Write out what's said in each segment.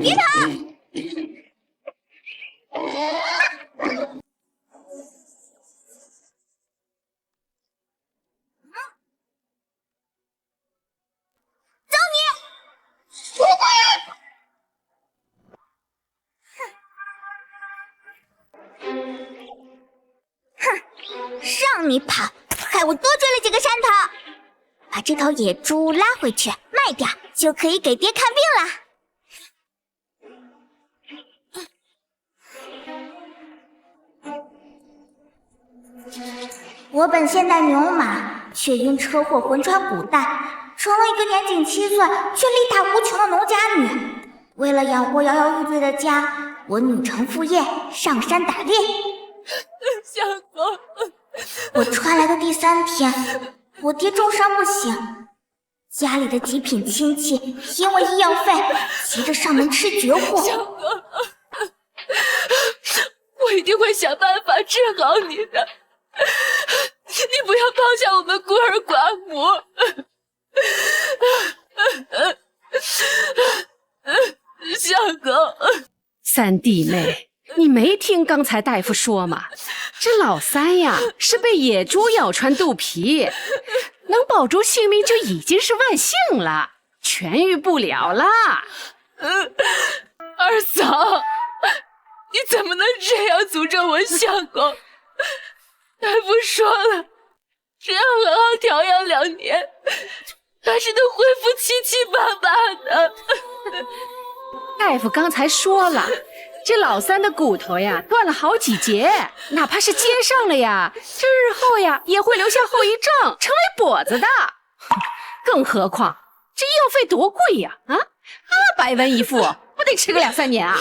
别跑！走你！哼，让你跑，害我多追了几个山头。把这头野猪拉回去卖掉，就可以给爹看病了。我本现代牛马，却因车祸魂穿古代，成了一个年仅7岁却力大无穷的农家女。为了养活摇摇欲坠的家，我女承父业，上山打猎。相公，我穿来的第3天，我爹重伤不醒，家里的极品亲戚因为医药费急着上门吃绝户。相公，我一定会想办法治好你的。你不要抛下我们孤儿寡母。相公，三弟妹，你没听刚才大夫说吗？这老三呀是被野猪咬穿肚皮，能保住性命就已经是万幸了，痊愈不了了。二嫂，你怎么能这样诅咒我相公？大夫说了，只要好好调养2年，他是能恢复七七八八的。大夫刚才说了，这老三的骨头呀断了好几节，哪怕是接上了呀，这日后呀也会留下后遗症，成为跛子的。更何况这医药费多贵呀，200文一副，不得吃个2、3年啊？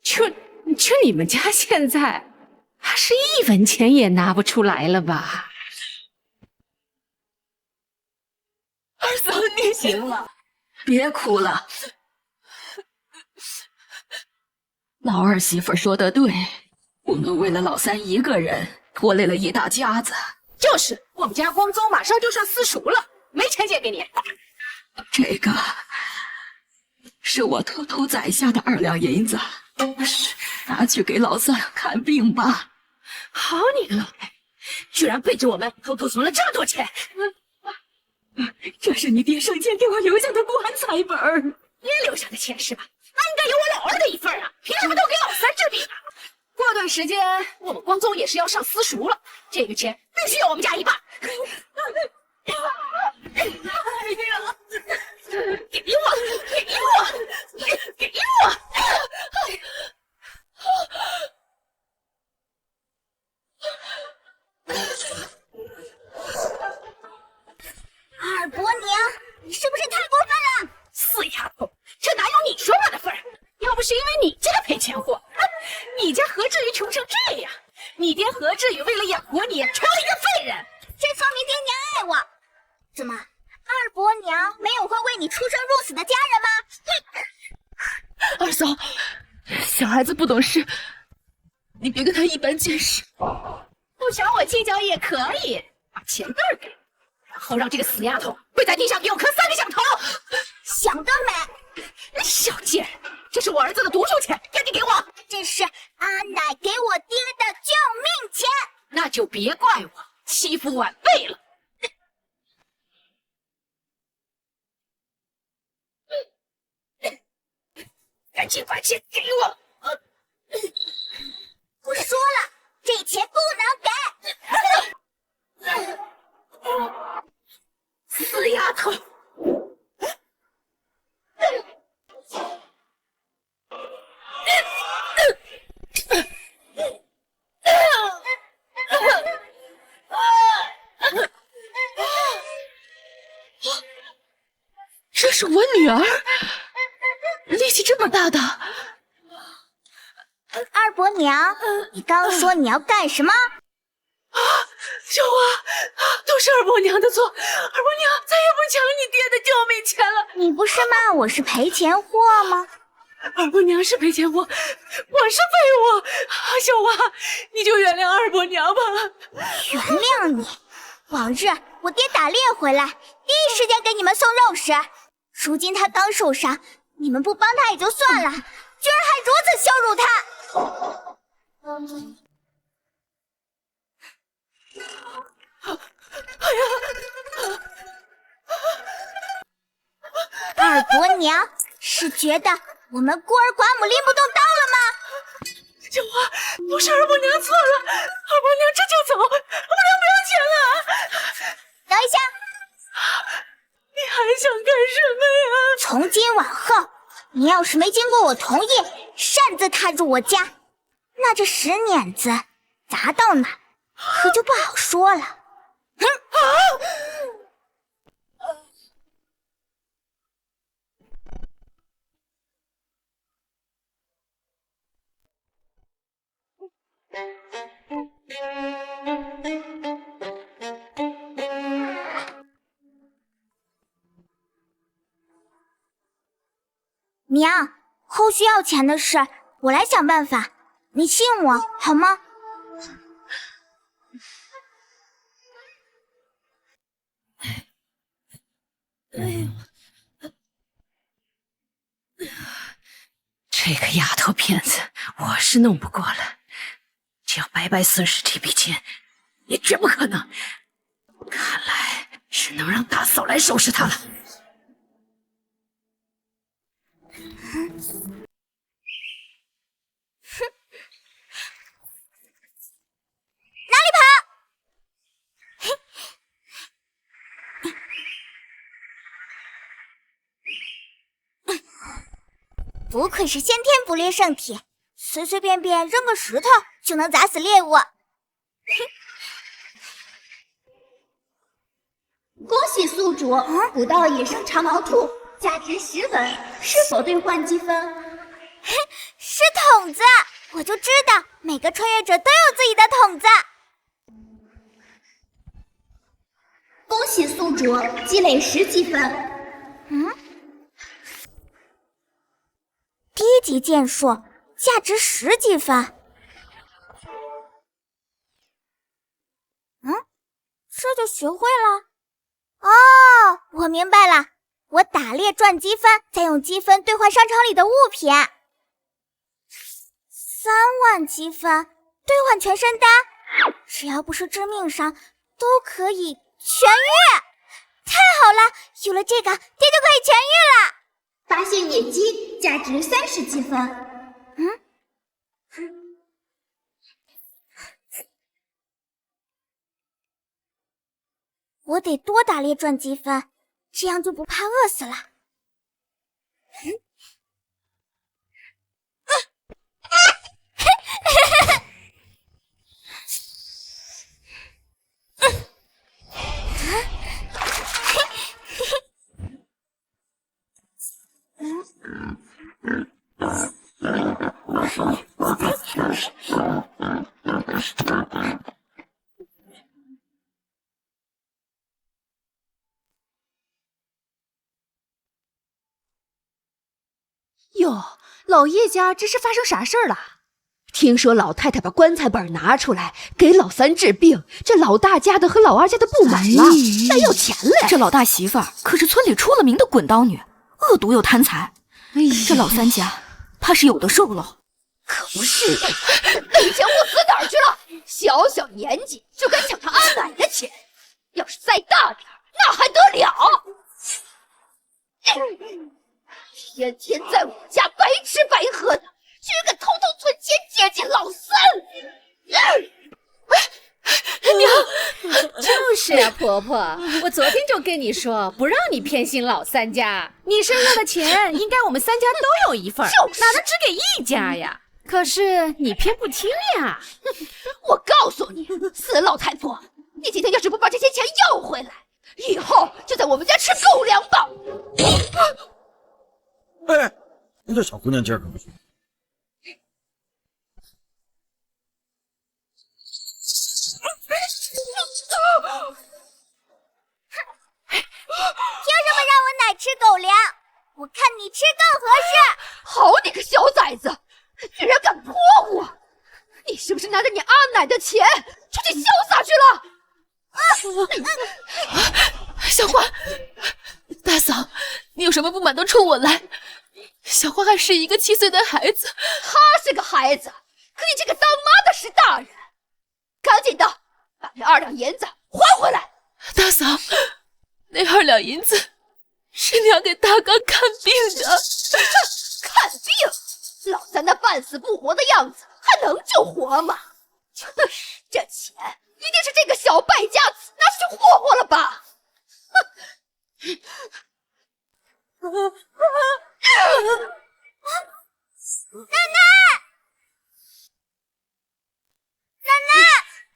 就你们家现在还是1文钱也拿不出来了吧？二嫂，你行了，别哭了。老二媳妇说的对，不能为了老三一个人拖累了一大家子。就是，我们家光宗马上就上私塾了，没钱借给你。这个是我偷偷攒下的2两银子，拿去给老三看病吧。好你个老太，居然背着我们偷偷存了这么多钱！这是你爹生前给我留下的棺材本。你留下的钱是吧？那应该有我老二的一份啊！凭什么都给老三治病啊？过段时间我们光宗也是要上私塾了，这个钱必须要我们家一半。给我！给我！二伯娘，你是不是太过分了？死丫头，这哪有你说话的份儿？要不是因为你这个赔钱货，你家何至于穷成这样？你爹何至于为了养活你成了一个废人？这说明爹娘爱我。怎么，二伯娘没有会为你出生入死的家人吗？二嫂，小孩子不懂事，你别跟他一般见识。不想我计较也可以，把钱袋给我，然后让这个死丫头跪在地上给我磕3个响头。想得美！小贱人，这是我儿子的读书钱，赶紧给我！这是阿奶给我爹的救命钱。那就别怪我欺负晚辈了。赶紧把钱给我！我说了，这钱不能给。死丫头！这是我女儿，力气这么大的。二伯娘，你刚说你要干什么？小花，都是二伯娘的错，二伯娘再也不抢你爹的救命钱了。你不是骂我是赔钱货吗？二伯娘是赔钱货，我是废物。小花，你就原谅二伯娘吧。原谅你？往日我爹打猎回来，第一时间给你们送肉食。如今他刚受伤，你们不帮他也就算了，居然还如此羞辱他！二伯娘是觉得我们孤儿寡母拎不动刀了吗？九花，不是二伯娘错了，二伯娘这就走，二伯娘不要钱了。等一下，你还想干什么呀？从今往后，你要是没经过我同意，擅自踏入我家，那这石碾子砸到哪，可就不好说了。娘，后续要钱的事我来想办法，你信我好吗？这个丫头片子，我是弄不过了。只要白白损失这笔钱，也绝不可能。看来只能让大嫂来收拾她了。哪里跑！不愧是先天捕猎圣体，随随便便扔个石头就能砸死猎物。恭喜宿主捕到野生长毛兔，价值10文，是否兑换积分？是筒子，我就知道每个穿越者都有自己的筒子。恭喜宿主积累10积分。低级剑术，价值10积分。这就学会了。哦，我明白了，我打猎赚积分，再用积分兑换商场里的物品。3万积分兑换全身丹，只要不是致命伤，都可以痊愈。太好了，有了这个，爹就可以痊愈了。发现野鸡，价值30积分。我得多打猎赚积分，这样就不怕饿死了。哟，老叶家这是发生啥事儿了？听说老太太把棺材本拿出来给老三治病，这老大家的和老二家的不满了，来要钱嘞。这老大媳妇儿可是村里出了名的滚刀女，恶毒又贪财。这老三家怕是有的受喽。可不是，没钱我死哪儿去了？小小年纪就敢抢他阿奶的钱，要是再大点那还得了？天天在我家白吃白喝的，居然敢偷偷存钱接近老三！娘，就是呀，婆婆，我昨天就跟你说，不让你偏心老三家，你身上的钱应该我们3家都有一份，哪能只给1家呀？可是你偏不听呀！我告诉你，死老太婆，你今天要是不把这些钱要回来，以后就在我们家吃狗粮吧！哎，你这小姑娘劲儿可不行。凭什么让我奶吃狗粮？我看你吃更合适。好你个小崽子，居然敢泼我！你是不是拿着你阿奶的钱出去潇洒去了？小花，大嫂，你有什么不满都冲我来，小花还是一个7岁的孩子。他是个孩子，可你这个当妈的是大人。赶紧的，把那2两银子还回来。大嫂，那2两银子是娘给大哥看病的。看病？老三那半死不活的样子，还能救活吗？这钱一定是这个小败家子拿出去霍霍了吧？奶奶，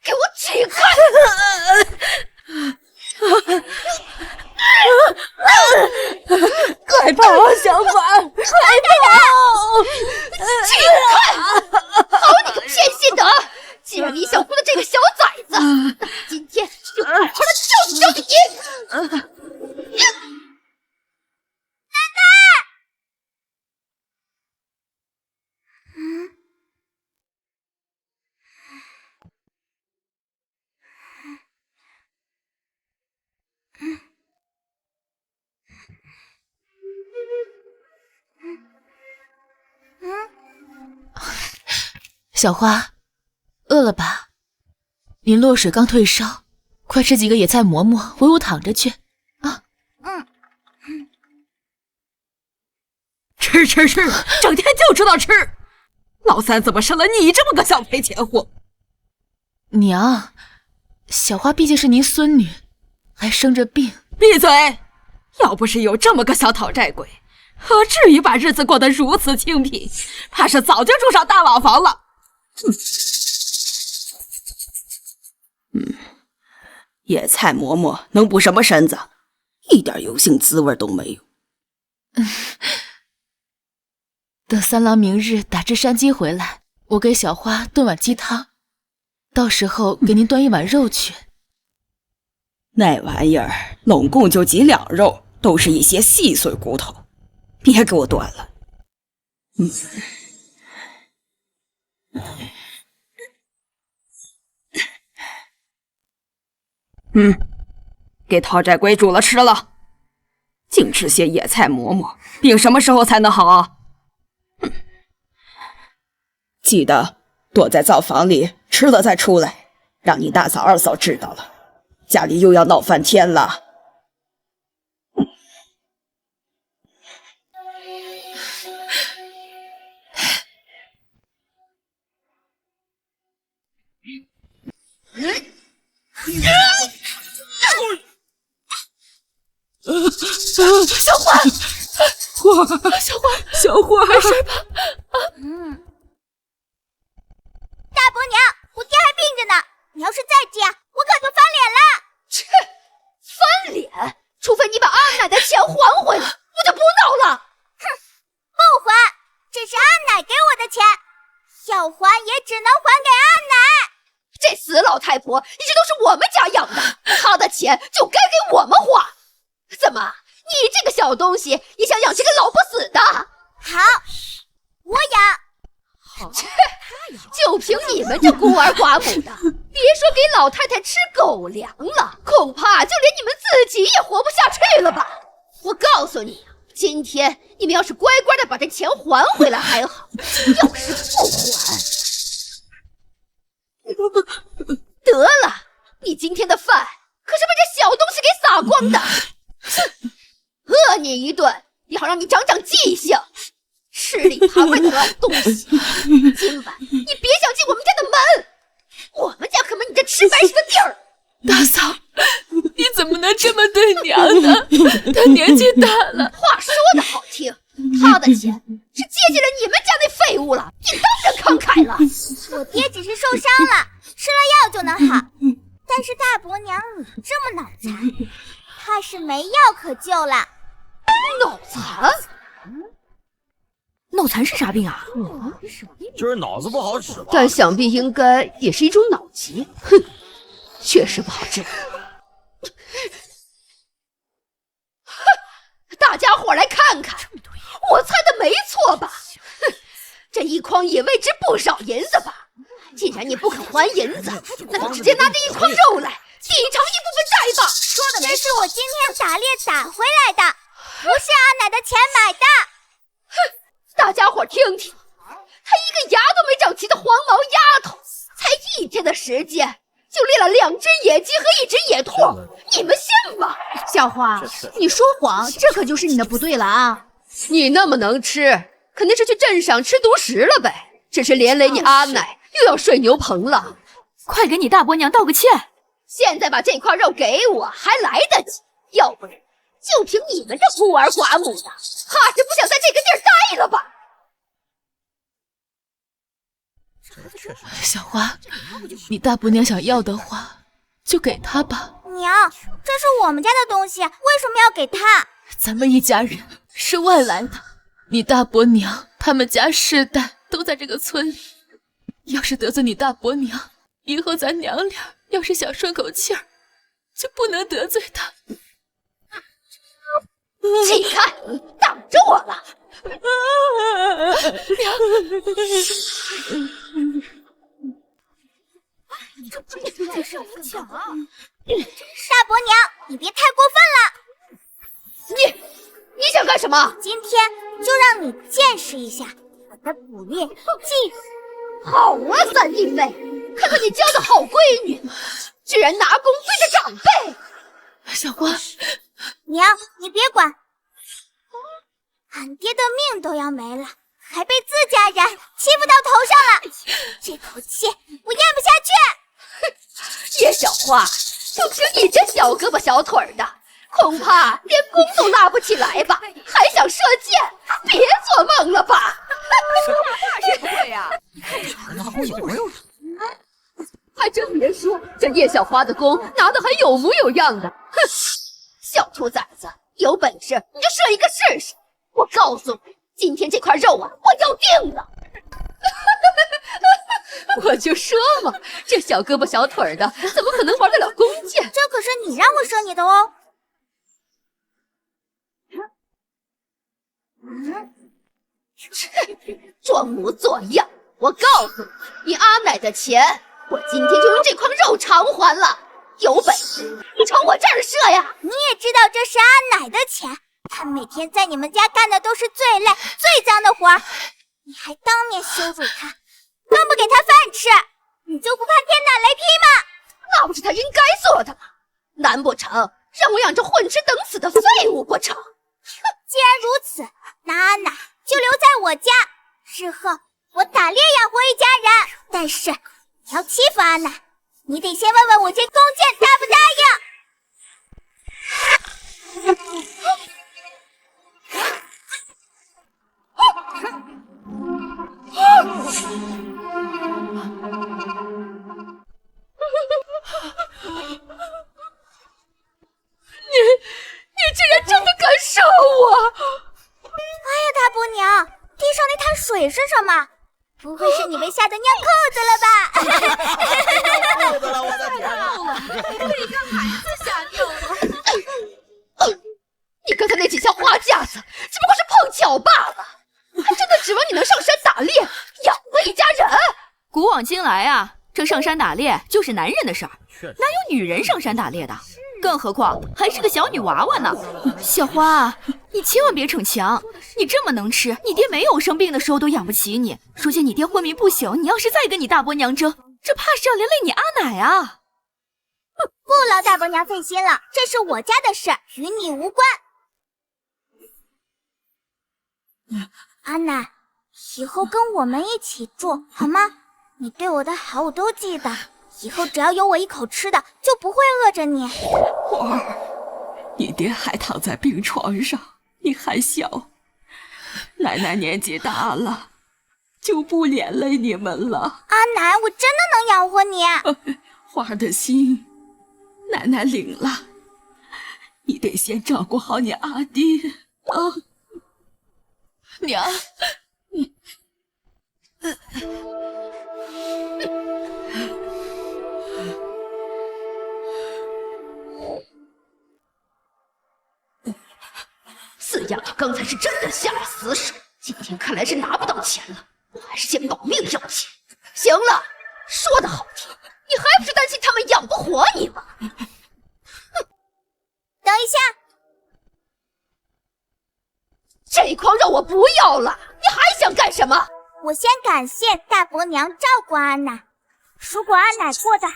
给我起开！快跑，小花，快跑！起开！好你个偏心的！既然你想活的这个小崽子，那今天就好好的教训你！小花，饿了吧？您落水刚退烧，快吃几个野菜馍馍，喂我躺着去啊！吃，整天就知道吃。老三怎么生了你这么个小赔钱货？娘，小花毕竟是您孙女，还生着病。闭嘴！要不是有这么个小讨债鬼，何至于把日子过得如此清贫？怕是早就住上大瓦房了。野菜馍馍能补什么身子？一点油性滋味都没有。等三郎明日打只山鸡回来，我给小花炖碗鸡汤，到时候给您端一碗肉去。那玩意儿拢共就几两肉，都是一些细碎骨头，别给我端了。给讨债鬼煮了吃了，净吃些野菜馍馍，病什么时候才能好啊？记得躲在灶房里吃了再出来，让你大嫂二嫂知道了，家里又要闹翻天了。小花，没事吧？大伯娘，我爹还病着呢，你要是再这样，我可就翻脸了。切，翻脸？除非你把阿奶的钱还回来，我就不闹了。哼，不还，这是阿奶给我的钱，要还也只能还给阿奶。这死老太婆一直都是我们家养的，她的钱就该给我们花。怎么，你这个小东西也想养这个老不死的？好，我养。切，就凭你们这孤儿寡母的，别说给老太太吃狗粮了，恐怕就连你们自己也活不下去了吧？我告诉你，今天你们要是乖乖的把这钱还回来还好，要是不还，得了，你今天的饭可是被这小东西给撒光的。哼，饿你一顿，也好让你长长记性。吃里扒外的烂东西，今晚你别想进我们家的门，我们家可没你这吃白食的地儿。大嫂，你怎么能这么对娘呢？她年纪大了。话说的好听，她的钱是接进了你们家那废物了，你当然慷慨了。我爹只是受伤了，吃了药就能好。但是大伯娘你这么脑残，怕是没药可救了。脑残？脑残是啥病啊？就是脑子不好使吧？但想必应该也是一种脑疾。哼，确实不好治。大家伙来看看，我猜的没错吧？哼，这一筐野味值不少银子吧？既然你不肯还银子，那就直接拿这一筐肉来抵偿一部分债吧。说的这是我今天打猎打回来的，不是阿奶的钱买的。哼，我听听，她一个牙都没长齐的黄毛丫头，才1天的时间就猎了2只野鸡和1只野兔，你们信吗？小花，你说谎，这可就是你的不对了啊！你那么能吃，肯定是去镇上吃独食了呗。只是连累你阿奶又要睡牛棚了，快给你大伯娘道个歉。现在把这块肉给我还来得及，要不然就凭你们这孤儿寡母的，怕是不想在这个地儿待了吧？小花，你大伯娘想要的话，就给她吧。娘，这是我们家的东西，为什么要给她？咱们一家人是外来的，你大伯娘他们家世代都在这个村里，要是得罪你大伯娘，以后咱娘俩要是想顺口气儿，就不能得罪她。起开，挡着我了！大伯娘，你别太过分了！你想干什么？今天就让你见识一下我的捕猎技术。好啊，三弟妹，看看你交的好闺女，居然拿弓对着长辈！小花，娘，你别管，俺爹的命都要没了，还被自家人欺负到头上了，这口气我咽不下去。叶小花，就凭你这小胳膊小腿的，恐怕连弓都拉不起来吧？还想射箭？别做梦了吧！说话是不会呀，还真别说，这叶小花的弓拿得还有模有样的。哼，小兔崽子，有本事你就射一个试试！我告诉你，今天这块肉啊，我要定了。我就说嘛，这小胳膊小腿的，怎么可能玩得了弓箭？这可是你让我射你的哦。装模作样！我告诉你，你阿奶的钱，我今天就用这筐肉偿还了。有本事你朝我这儿射呀！你也知道这是阿奶的钱，她每天在你们家干的都是最累、最脏的活儿，你还当面羞辱她，更不给她饭吃，你就不怕天打雷劈吗？那不是她应该做的吗？难不成让我养着混吃等死的废物不成？既然如此，那阿奶就留在我家，日后我打猎养活一家人。但是你要欺负阿奶，你得先问问我这弓箭答不答你竟然真的敢射我！哎呀，大伯娘，地上那滩水是什么？不会是你被吓得尿裤子了吧？裤子了，我的天哪！被一个孩子吓尿了。你刚才那几下花架子只不过是碰巧罢了，还真的指望你能上山打猎养活一家人？古往今来啊，这上山打猎就是男人的事儿，哪有女人上山打猎的？更何况还是个小女娃娃呢。小花，你千万别逞强，你这么能吃，你爹没有生病的时候都养不起你。如今你爹昏迷不醒，你要是再跟你大伯娘争，这怕是要连累你阿奶啊。不劳大伯娘费心了，这是我家的事，与你无关。阿奶，以后跟我们一起住好吗？你对我的好我都记得，以后只要有我一口吃的，就不会饿着你。花儿，你爹还躺在病床上，你还小，奶奶年纪大了，就不连累你们了。阿奶，我真的能养活你。花儿的心，奶奶领了，你得先照顾好你阿爹啊。娘，四丫头刚才是真的下了死手，今天看来是拿不到钱了，我还是先保命要紧。行了，说的好听，你还不是担心他们养不活你吗？哼！等一下，这筐肉我不要了，你还想想干什么？我先感谢大伯娘照顾阿奶，如果阿奶过得好，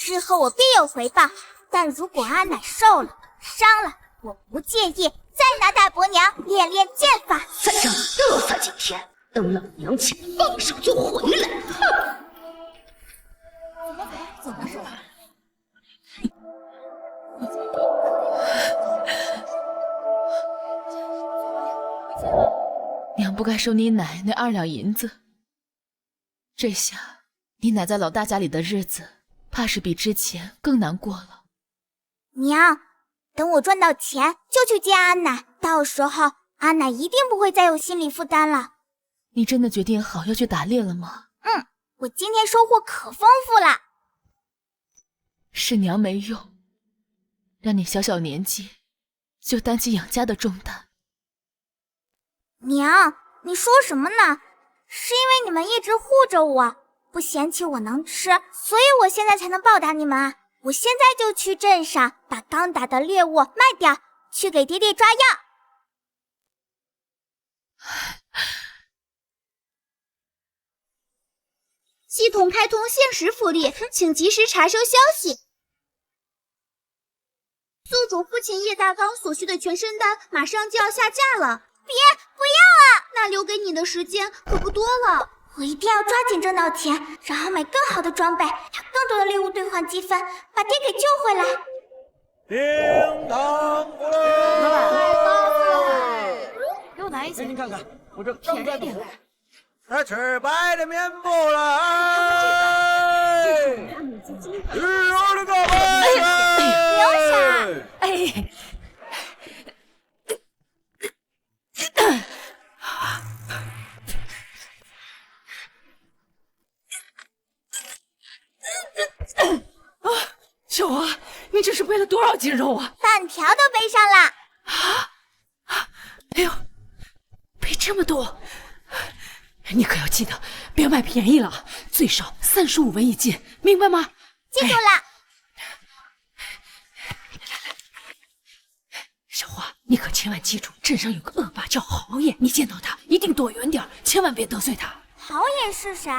日后我必有回报。但如果阿奶受了伤了，我不介意再拿大伯娘练练剑法。再让你嘚瑟几天，等老娘请放手就回来。哼！怎么是吧？娘不该收你奶那2两银子，这下你奶在老大家里的日子，怕是比之前更难过了。娘，等我赚到钱就去接阿奶，到时候阿奶一定不会再有心理负担了。你真的决定好要去打猎了吗？我今天收获可丰富了。是娘没用，让你小年纪就担起养家的重担。娘，你说什么呢？是因为你们一直护着我，不嫌弃我能吃，所以我现在才能报答你们啊！我现在就去镇上把刚打的猎物卖掉，去给爹爹抓药。系统开通限时福利，请及时查收消息。宿主父亲叶大刚所需的全身丹马上就要下架了，别，不要啊！那留给你的时间可不多了。我一定要抓紧挣到钱，然后买更好的装备，拿更多的猎物兑换积分，把爹给救回来。叮当过来！给我拿一些。您看看，我这刚在弄那吃白的面包了，我的个留下！哎。小王，你这是背了多少斤肉啊？半条都背上了。哎呦，背这么多，你可要记得别买便宜了，最少35文一斤，明白吗？记住了。小花，你可千万记住，镇上有个恶霸叫豪爷，你见到他一定躲远点，千万别得罪他。豪爷是谁？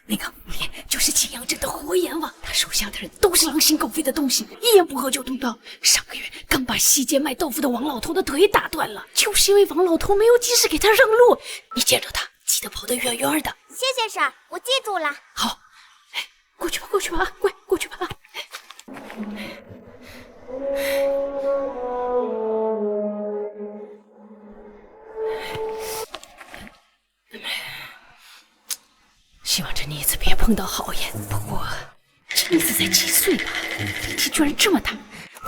那个武爷就是祁阳镇的活阎王，他手下的人都是狼心狗肺的东西，一言不合就动刀。上个月刚把西街卖豆腐的王老头的腿打断了，就是因为王老头没有及时给他让路。你见着他，记得跑得远远的。谢谢婶儿，我记住了。好，哎，过去吧，过去吧，乖，过去吧。希望这妮子别碰到豪爷。不过，这妮子才几岁吧，力气居然这么大，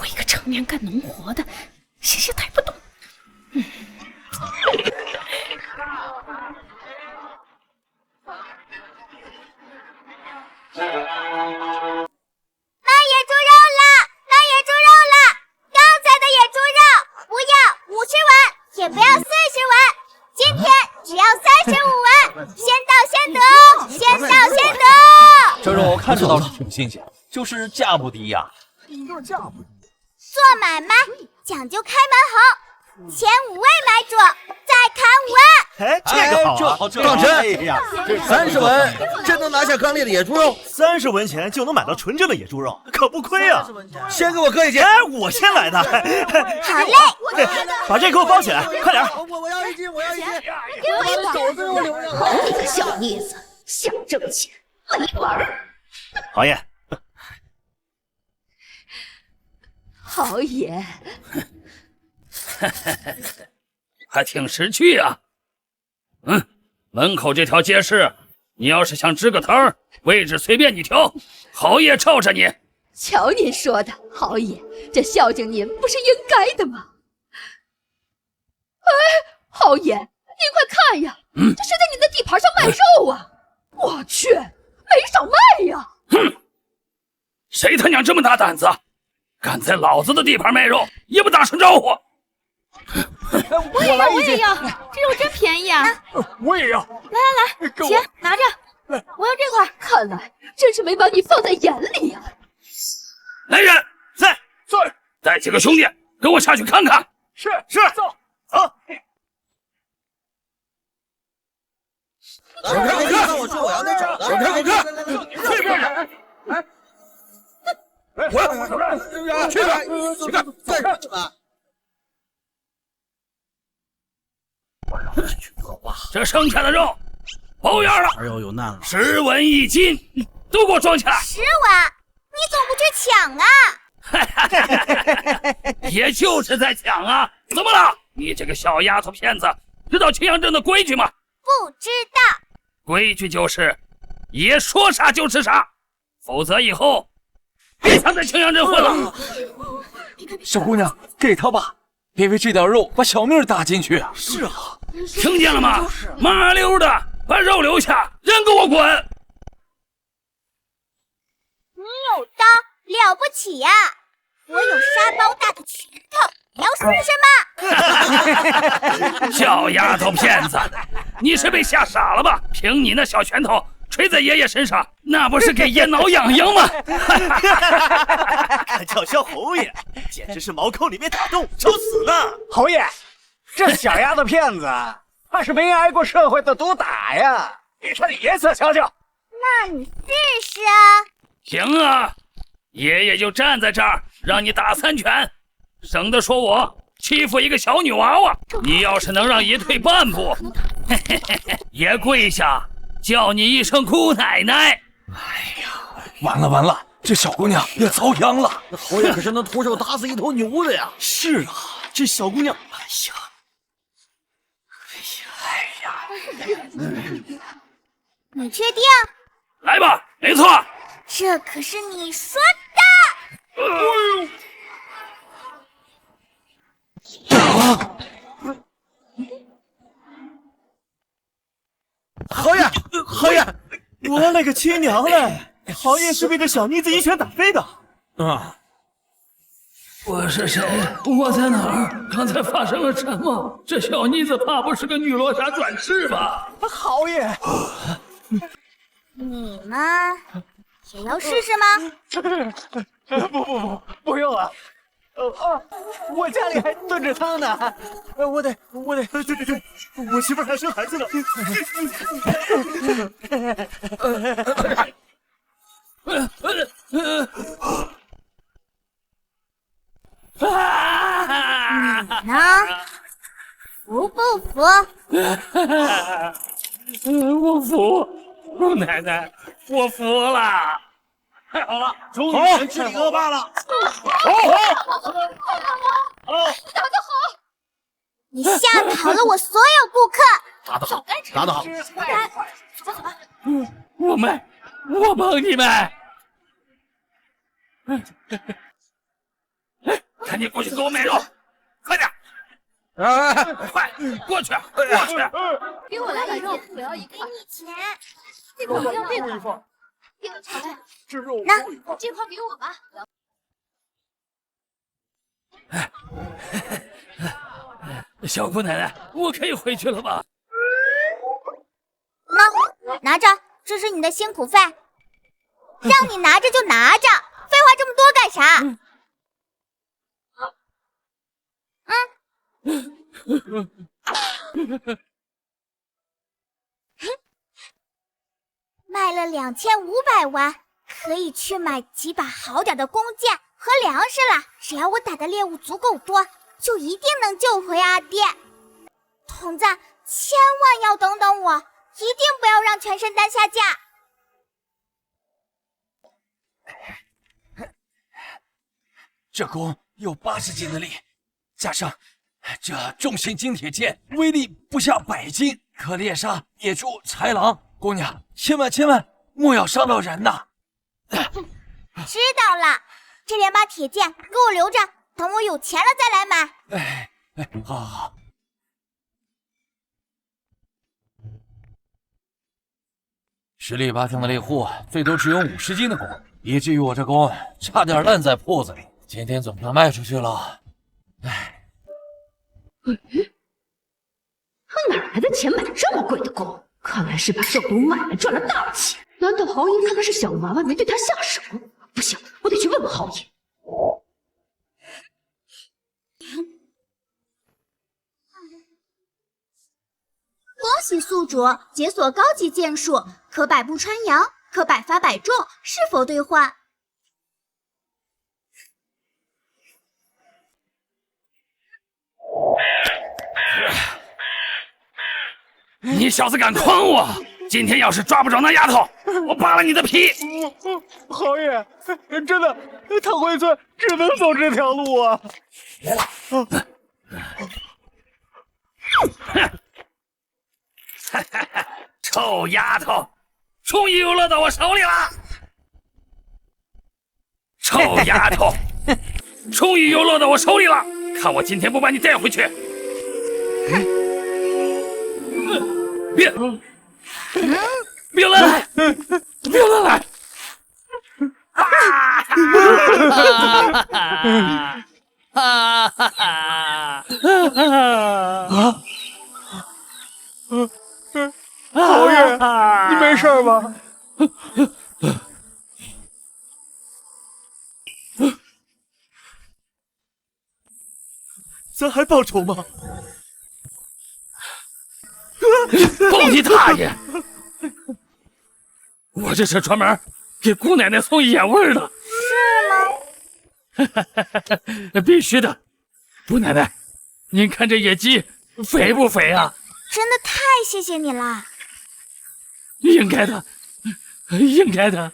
我一个常年干农活的，险些抬不动。卖野猪肉了，卖野猪肉了！刚才的野猪肉不要50文，也不要40文，今天只要35文，先到先得，先到先得。这肉我看着倒是挺新鲜，就是价不低呀。做买卖讲究开门红，前5位买主，再砍5文。哎，这个好啊！壮臣，哎呀，30文真能拿下刚烈的野猪肉，30文钱就能买到纯正的野猪肉，可不亏啊！先给我搁一斤，哎，我先来的。好嘞，把这给我包起来，快点！我要一斤，我要一斤，给我一碗。狗子我留着。你个小妮子，想挣钱没门儿！豪爷，豪爷，还挺识趣啊。门口这条街市，你要是想支个摊儿，位置随便你挑，豪爷罩着你。瞧您说的，豪爷，这孝敬您不是应该的吗？哎，豪爷，您快看呀，这是在您的地盘上卖肉啊！我去，没少卖呀！哼，谁他娘这么大胆子，敢在老子的地盘卖肉，也不打声招呼？我也要，这肉真便宜啊！我也要。来，钱拿着，我要这块。看来真是没把你放在眼里呀。来人，在，带几个兄弟跟我下去看看。是，走。走开！我说我要那找的。走开！这边人！哎，去干什么你们？这剩下的肉，包圆了。又有难了。10文1斤，都给我装起来。10文，你总不去抢啊？也就是在抢啊！怎么了？你这个小丫头片子，知道青阳镇的规矩吗？不知道。规矩就是，爷说啥就是啥，否则以后别想在青阳镇混了。小姑娘，给他吧，别为这点肉把小命搭进去啊！是啊，听见了吗？麻溜的把肉留下，人给我滚！你有刀了不起呀！我有沙包大的拳头，你要试什么？小丫头片子，你是被吓傻了吧？凭你那小拳头捶在爷爷身上，那不是给爷挠痒痒吗？叫嚣侯爷，简直是毛孔里面打洞，找死呢！侯爷，这小丫头片子怕是没挨过社会的毒打呀！给他的颜色瞧瞧。那你试试啊！行啊，爷爷就站在这儿，让你打3拳，省得说我欺负一个小女娃娃。你要是能让爷退半步，爷跪下叫你一声姑奶奶。哎呀，完了，这小姑娘要遭殃了。那侯爷可是能徒手打死一头牛的呀！是啊，这小姑娘，你确定？来吧，没错。这可是你说的。侯爷，我勒个亲娘嘞！侯爷是被这小妮子一拳打飞的。我是谁？我在哪儿？刚才发生了什么？这小妮子怕不是个女罗刹转世吧？侯爷，你们也要试试吗？不用了。我家里还炖着汤呢，我得，对，我媳妇还生孩子呢。你呢？服不服？我服，姑奶奶，我服了。太好了，终于能治理恶霸了。打得好！你吓跑了我所有顾客。打得好，打得好。走吧。我帮你们。赶紧过去给我买肉，快点！快过去！给我来1肉，我要1块。给你钱。这个我要这个。给我钱。那这块给我吧。小姑奶奶，我可以回去了吧？拿着，这是你的辛苦费。让你拿着就拿着，废话这么多干啥？卖了2500万，可以去买几把好点的弓箭和粮食了。只要我打的猎物足够多，就一定能救回阿爹。童子，千万要等等我，一定不要让全身丹下架。这弓有80斤的力，加上这重型金铁剑，威力不下100斤，可猎杀野猪、豺狼。姑娘，千万莫要伤到人呐！知道了，这2把铁剑给我留着，等我有钱了再来买。好。十里八乡的猎户最多只有50斤的弓，以至于我这弓差点烂在铺子里。今天总算卖出去了。他哪来的钱买这么贵的弓？看来是把肉都卖了，赚了大钱。难道豪爷看他是小娃娃，没对他下手？不行，我得去问问豪爷。恭喜宿主，解锁高级剑术，可百步穿杨，可百发百中，是否兑换？你小子敢诓我！今天要是抓不着那丫头，我扒了你的皮！侯爷，真的，唐回村只能走这条路啊！臭丫头，终于又落到我手里了！臭丫头，终于又落到我手里了！看我今天不把你带回去！别来！别来！侯爷，你没事吧？咱还报仇吗？报你大爷！我这是专门给姑奶奶送眼味的。是吗？必须的。姑奶奶，您看这野鸡肥不肥啊？真的太谢谢你了。应该的，应该的。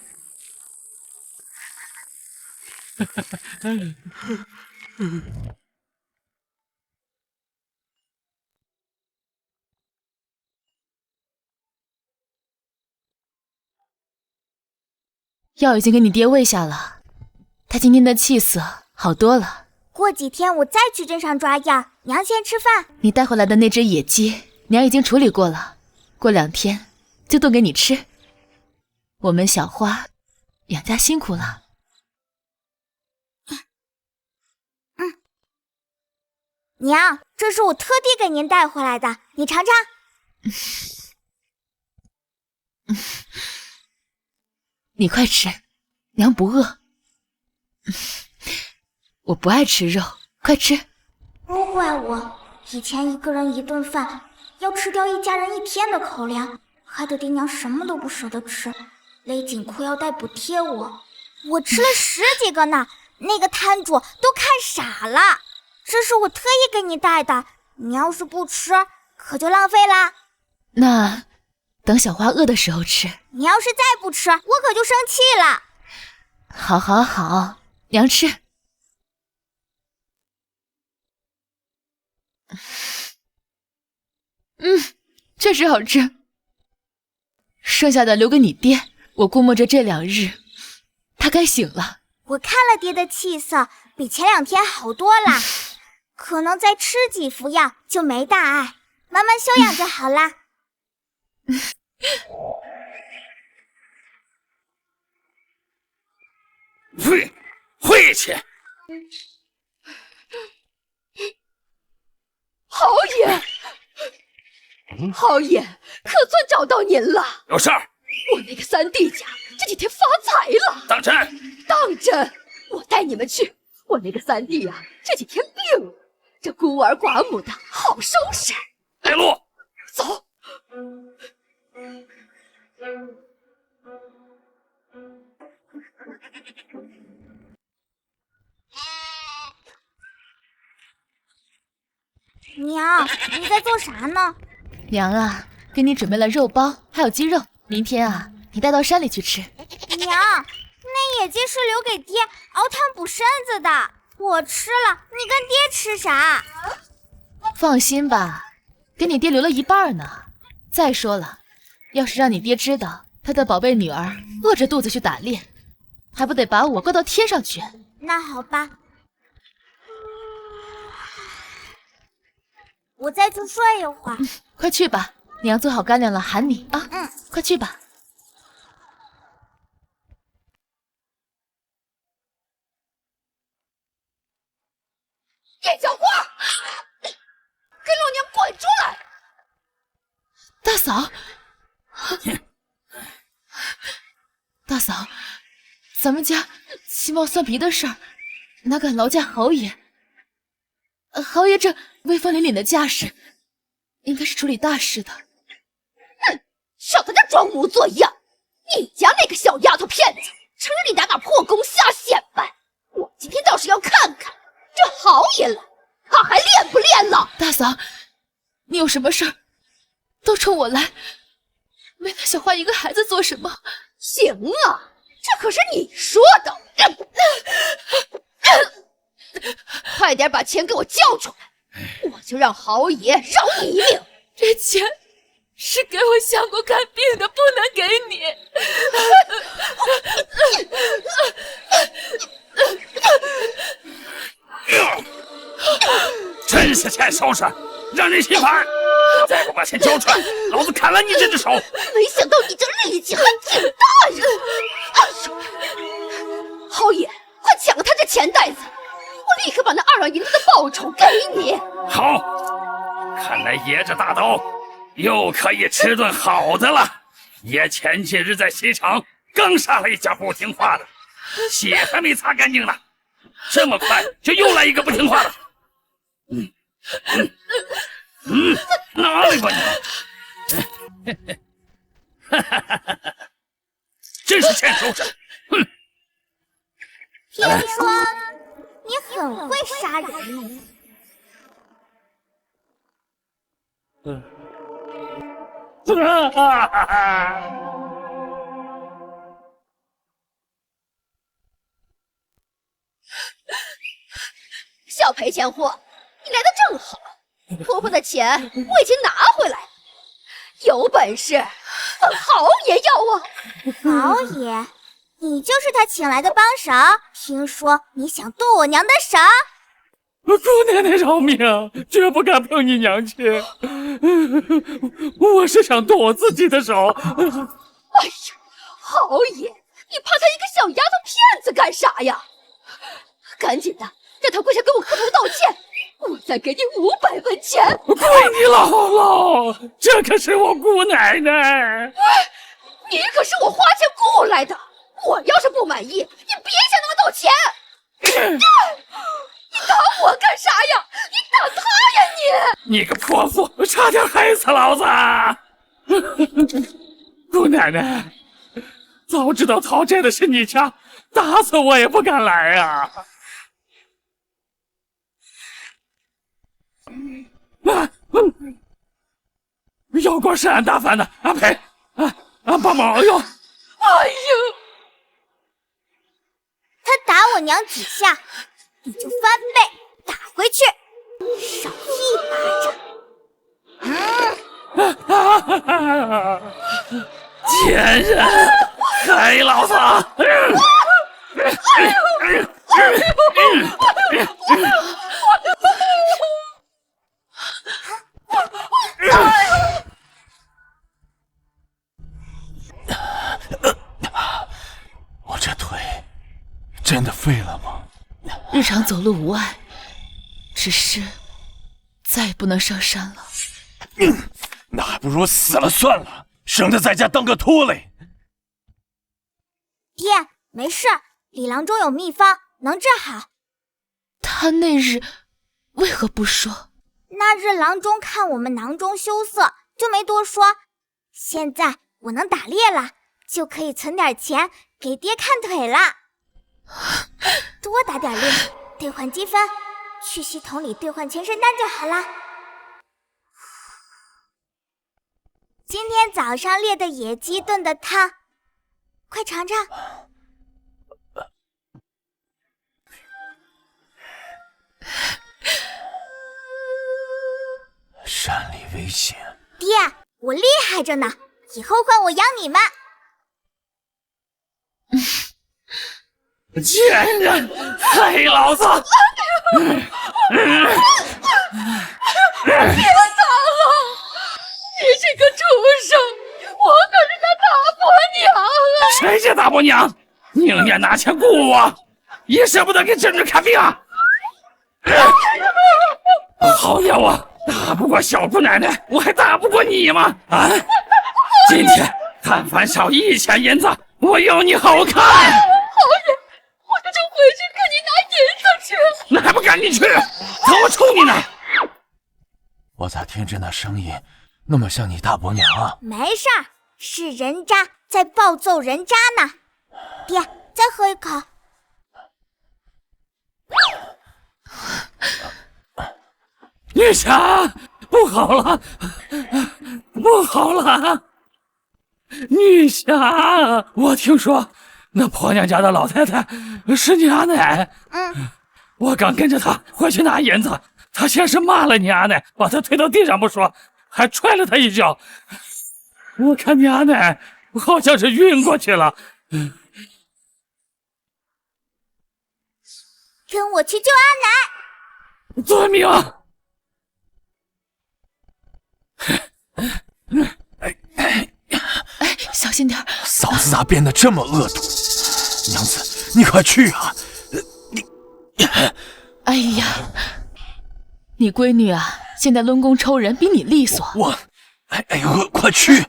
药已经给你爹喂下了，他今天的气色好多了。过几天我再去镇上抓药，娘先吃饭。你带回来的那只野鸡，娘已经处理过了，过2天就炖给你吃。我们小花养家辛苦了。娘，这是我特地给您带回来的，你尝尝。你快吃，娘不饿。我不爱吃肉，快吃。不怪我，以前一个人1顿饭要吃掉一家人1天的口粮，害得爹娘什么都不舍得吃，勒紧裤腰带补贴我。我吃了10几个呢，那个摊主都看傻了。这是我特意给你带的，你要是不吃，可就浪费啦。那等小花饿的时候吃。你要是再不吃，我可就生气了。好，好，好，娘吃。确实好吃。剩下的留给你爹，我估摸着这2日他该醒了。我看了爹的气色，比前2天好多了，可能再吃几服药就没大碍，慢慢休养就好啦。晦气！侯爷，侯爷，可算找到您了。有事儿？我那个3弟家这几天发财了。当真？当真！我带你们去。我那个3弟啊，这几天病了，这孤儿寡母的好收拾。带路，走。娘，你在做啥呢？娘啊，给你准备了肉包，还有鸡肉，明天啊，你带到山里去吃。娘，那野鸡是留给爹熬汤补身子的，我吃了，你跟爹吃啥？放心吧，给你爹留了一半呢。再说了，要是让你爹知道他的宝贝女儿饿着肚子去打猎，还不得把我挂到天上去？那好吧，我再去睡一会儿。快去吧，娘做好干粮了，喊你啊。快去吧。叶小花，给老娘滚出来！大嫂，大嫂，咱们家鸡毛蒜皮的事儿，哪敢劳驾侯爷？侯爷这威风凛凛的架势，应该是处理大事的。少在这装模作样！你家那个小丫头片子，成日里打破功下显摆。我今天倒是要看看这豪爷了，他还练不练了？大嫂，你有什么事儿都冲我来，为那小花一个孩子做什么？行啊，这可是你说的。快点把钱给我交出来，我就让豪爷饶你一命。这钱是给我相公看病的，不能给你。真是欠收拾，让人心烦！再不把钱交出来，老子砍了你这只手！没想到你这力气还挺大呀！豪爷，快抢了他这钱袋子，我立刻把那2两银子的报酬给你。好，看来爷这大刀又可以吃顿好的了。爷前几日在西厂刚杀了一家不听话的，血还没擦干净呢，这么快就又来一个不听话的。哪里吧你！真是欠收拾！哼！听说你很会杀人。小赔钱货，你来的正好。婆婆的钱我已经拿回来了，有本事本豪爷要啊！豪爷，你就是他请来的帮手。听说你想剁我娘的手。姑奶奶饶命，绝不敢碰你娘亲。我是想剁我自己的手。哎呀，豪爷，你怕他一个小丫头片子干啥呀？赶紧的，让他跪下给我磕头道歉，我再给你500文钱。跪你姥姥，这可是我姑奶奶。你可是我花钱雇来的，我要是不满意，你别想那么道歉。你打我干啥呀？你打他呀你！你个泼妇，差点害死老子！姑奶奶，早知道讨债的是你家，打死我也不敢来啊！要怪是俺大凡的，俺赔，俺帮忙哟！哎呦，他打我娘几下，你就翻倍打回去，少一巴掌。贱人，害老子！我这腿真的废了吗？日常走路无碍，只是再也不能上山了。那还不如死了算了，省得在家当个拖累。爹，没事，李郎中有秘方，能治好。他那日为何不说？那日郎中看我们囊中羞涩，就没多说。现在我能打猎了，就可以存点钱给爹看腿了。多打点猎，兑换积分，去系统里兑换全身丹就好了。今天早上猎的野鸡炖的汤，快尝尝。山里危险。爹，我厉害着呢，以后换我养你们。贱人，害老子！别打了！你这个畜生，我可是他大伯娘啊！谁家大伯娘？宁愿拿钱雇我，也舍不得给侄女看病啊！好呀，我打不过小姑奶奶，我还打不过你吗？啊！今天但凡少1000银子，我要你好看！好人，我就回去给你拿银子吃。那还不赶紧去？等我抽你呢！我咋听着那声音那么像你大伯娘啊？没事儿，是人渣在暴揍人渣呢。爹，再喝一口。女侠，不好了，不好了！女侠，我听说那婆娘家的老太太是你阿奶。我刚跟着她回去拿银子，她先是骂了你阿奶，把她推到地上不说，还踹了她一脚。我看你阿奶好像是晕过去了。跟我去救阿奶！遵命。小心点。嫂子咋变得这么恶毒？娘子，你快去啊！哎呀，你闺女啊，现在抡弓抽人比你利索。哎呦，快去！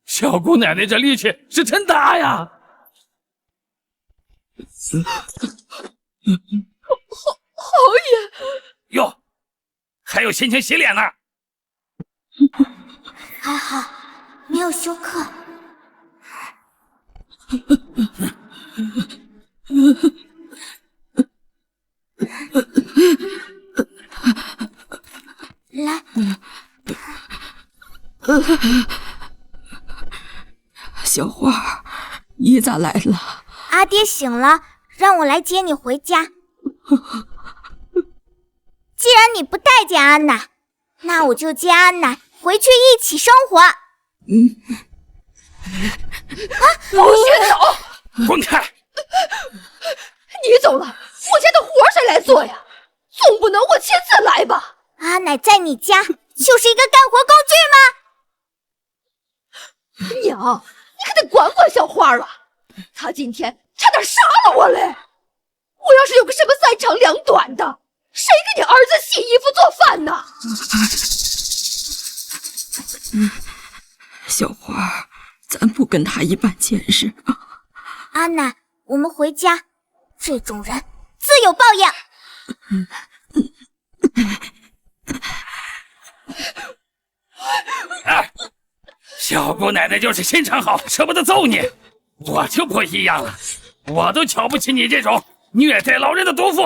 小姑奶奶这力气是真大呀！好野哟，还有心情洗脸呢。还好没有休克。来。小花，你咋来了？阿爹醒了，让我来接你回家。既然你不待见阿奶，那我就接阿奶回去一起生活。我先走！滚开！你走了，我家的活谁来做呀？总不能我亲自来吧？阿奶在你家就是一个干活工具吗？娘，你可得管管小花啊！她今天差点杀了我嘞！我要是有个什么3长2短的，谁给你儿子洗衣服做饭呢？小花，咱不跟他一般见识啊！阿奶，我们回家。这种人自有报应。小姑奶奶就是心肠好，舍不得揍你。我就不一样了，我都瞧不起你这种虐待老人的毒妇。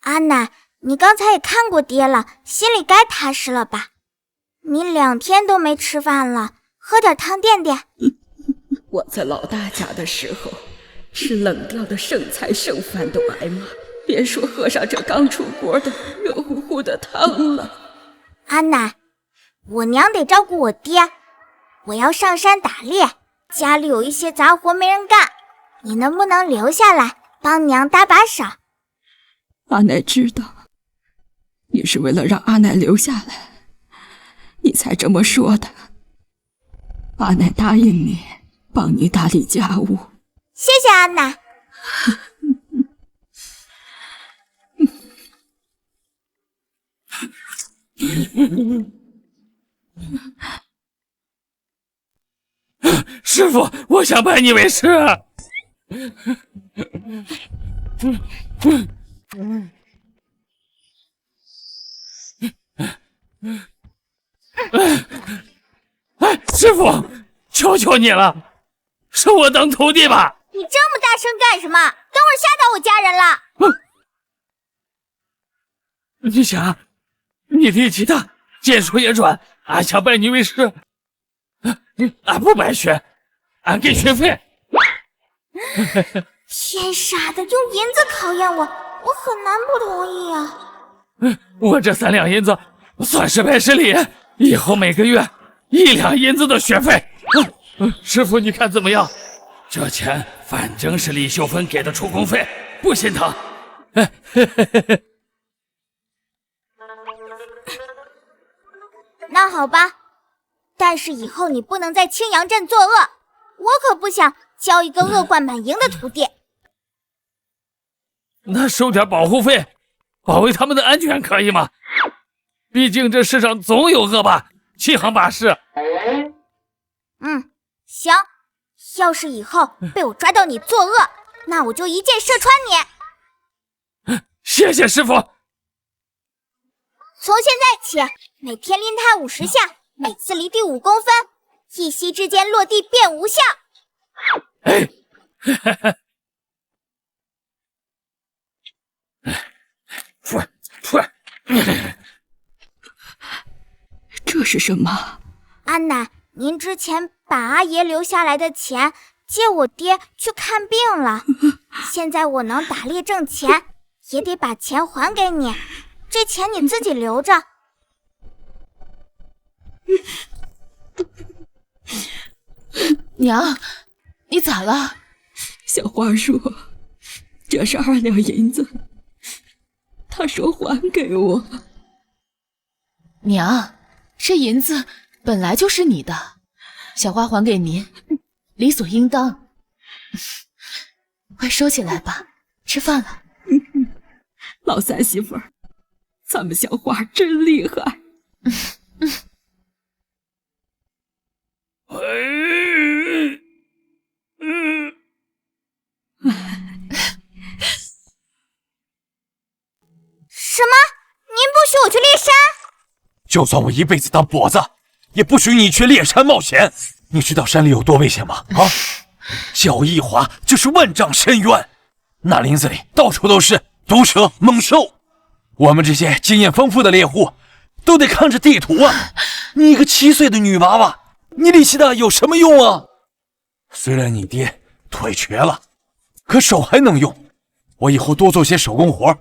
阿奶，你刚才也看过爹了，心里该踏实了吧？你2天都没吃饭了，喝点汤垫垫。我在老大家的时候，吃冷掉的剩菜剩饭都挨骂，别说喝上这刚出锅的热乎乎的汤了。阿奶，我娘得照顾我爹，我要上山打猎，家里有一些杂活没人干，你能不能留下来帮娘搭把手？阿奶知道，你是为了让阿奶留下来，你才这么说的。阿奶答应你，帮你打理家务。谢谢阿奶。师傅，我想拜你为师。师傅，求求你了，收我当徒弟吧！你这么大声干什么？等会儿吓到我家人了。女侠，你力气大，剑术也准，俺想拜你为师。俺不白学，俺给学费。天杀的，用银子考验我，我很难不同意啊。我这3两银子算是拜师礼，以后每个月1两银子的学费。师傅，你看怎么样？这钱反正是李秀芬给的出工费，不心疼。那好吧，但是以后你不能在青阳镇作恶，我可不想交一个恶贯满盈的徒弟。那收点保护费，保卫他们的安全可以吗？毕竟这世上总有恶霸欺行霸市。行，要是以后被我抓到你作恶，那我就一箭射穿你。谢谢师傅。从现在起，每天拎他50下，每次离地5公分，一息之间落地变无效。哎，这是什么？安奶，您之前把阿爷留下来的钱借我爹去看病了，现在我能打猎挣钱，也得把钱还给你。这钱你自己留着。娘，你咋了？小花说这是2两银子，她说还给我。娘，这银子本来就是你的，小花还给您，理所应当。快收起来吧，吃饭了。老三媳妇儿，咱们小花真厉害。什么？您不许我去猎山？就算我一辈子当跛子，也不许你去猎山冒险。你知道山里有多危险吗？啊，脚一滑就是万丈深渊，那林子里到处都是毒蛇猛兽，我们这些经验丰富的猎户都得看着地图啊。你一个7岁的女娃娃，你力气大有什么用啊？虽然你爹腿瘸了，可手还能用。我以后多做些手工活，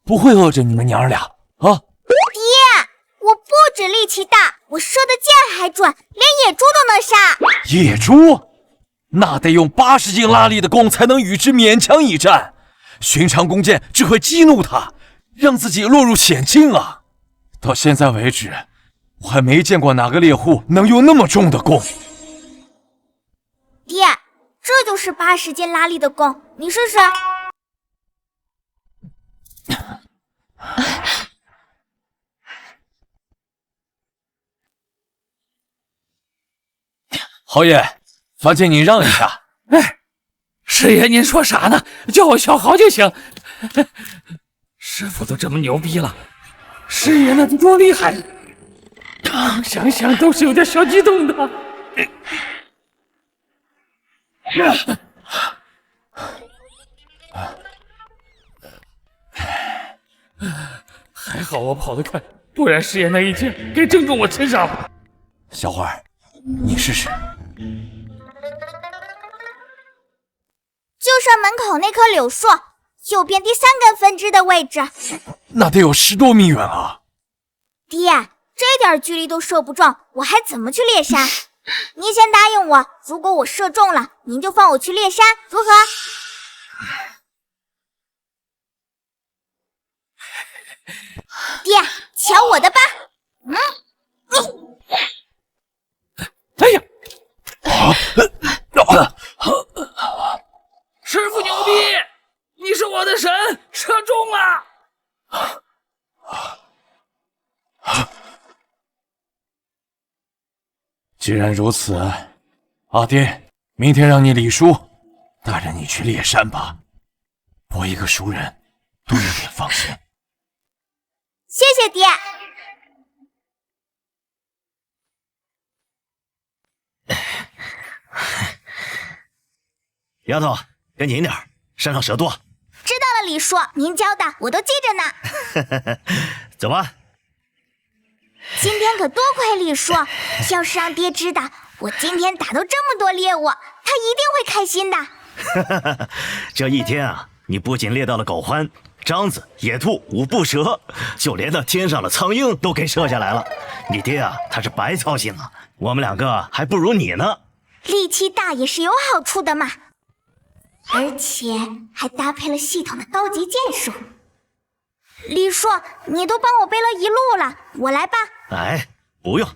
不会饿着你们娘儿俩啊。爹，我不止力气大，我射的箭还准，连野猪都能杀。野猪？那得用80斤拉力的弓才能与之勉强一战，寻常弓箭只会激怒它，让自己落入险境啊。到现在为止，我还没见过哪个猎户能用那么重的弓。爹，这就是80斤拉力的弓，你试试。侯爷，烦请你让一下。哎，师爷您说啥呢？叫我小豪就行。师傅都这么牛逼了，师爷那得多厉害！想想都是有点小激动的。还好我跑得快，不然师爷那一箭给正中我身上了。小花，你试试。就剩门口那棵柳树，右边第3根分支的位置。那得有10多米远啊！爹，这点距离都射不中，我还怎么去猎山？您先答应我，如果我射中了，您就放我去猎山，如何？爹，瞧我的吧！哎呀！师傅牛逼！你是我的神，射中了！既然如此，阿爹，明天让你李叔带着你去猎山吧。我一个熟人，多有点放心。谢谢爹。丫头，跟紧点，山上蛇多。知道了，李叔，您教的我都记着呢。走吧。今天可多亏李叔，要是让爹知道我今天打到这么多猎物，他一定会开心的。这一天啊，你不仅猎到了狗獾、獐子、野兔、五步蛇，就连那天上的苍蝇都给射下来了。你爹啊，他是白操心了，我们2个还不如你呢。力气大也是有好处的嘛，而且还搭配了系统的高级剑术。李叔，你都帮我背了一路了，我来吧。哎，不用，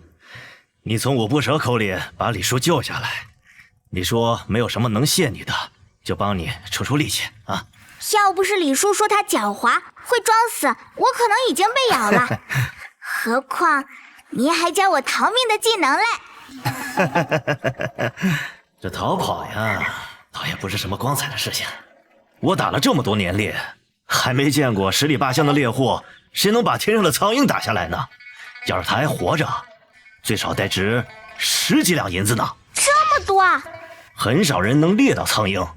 你从五步蛇口里把李叔救下来，你说没有什么能谢你的，就帮你出出力气啊。要不是李叔说他狡猾会装死，我可能已经被咬了。何况您还教我逃命的技能嘞。这逃跑呀，倒也不是什么光彩的事情。我打了这么多年猎，还没见过10里8乡的猎户，谁能把天上的苍蝇打下来呢？要是他还活着，最少得值10几两银子呢。这么多啊！很少人能猎到苍蝇，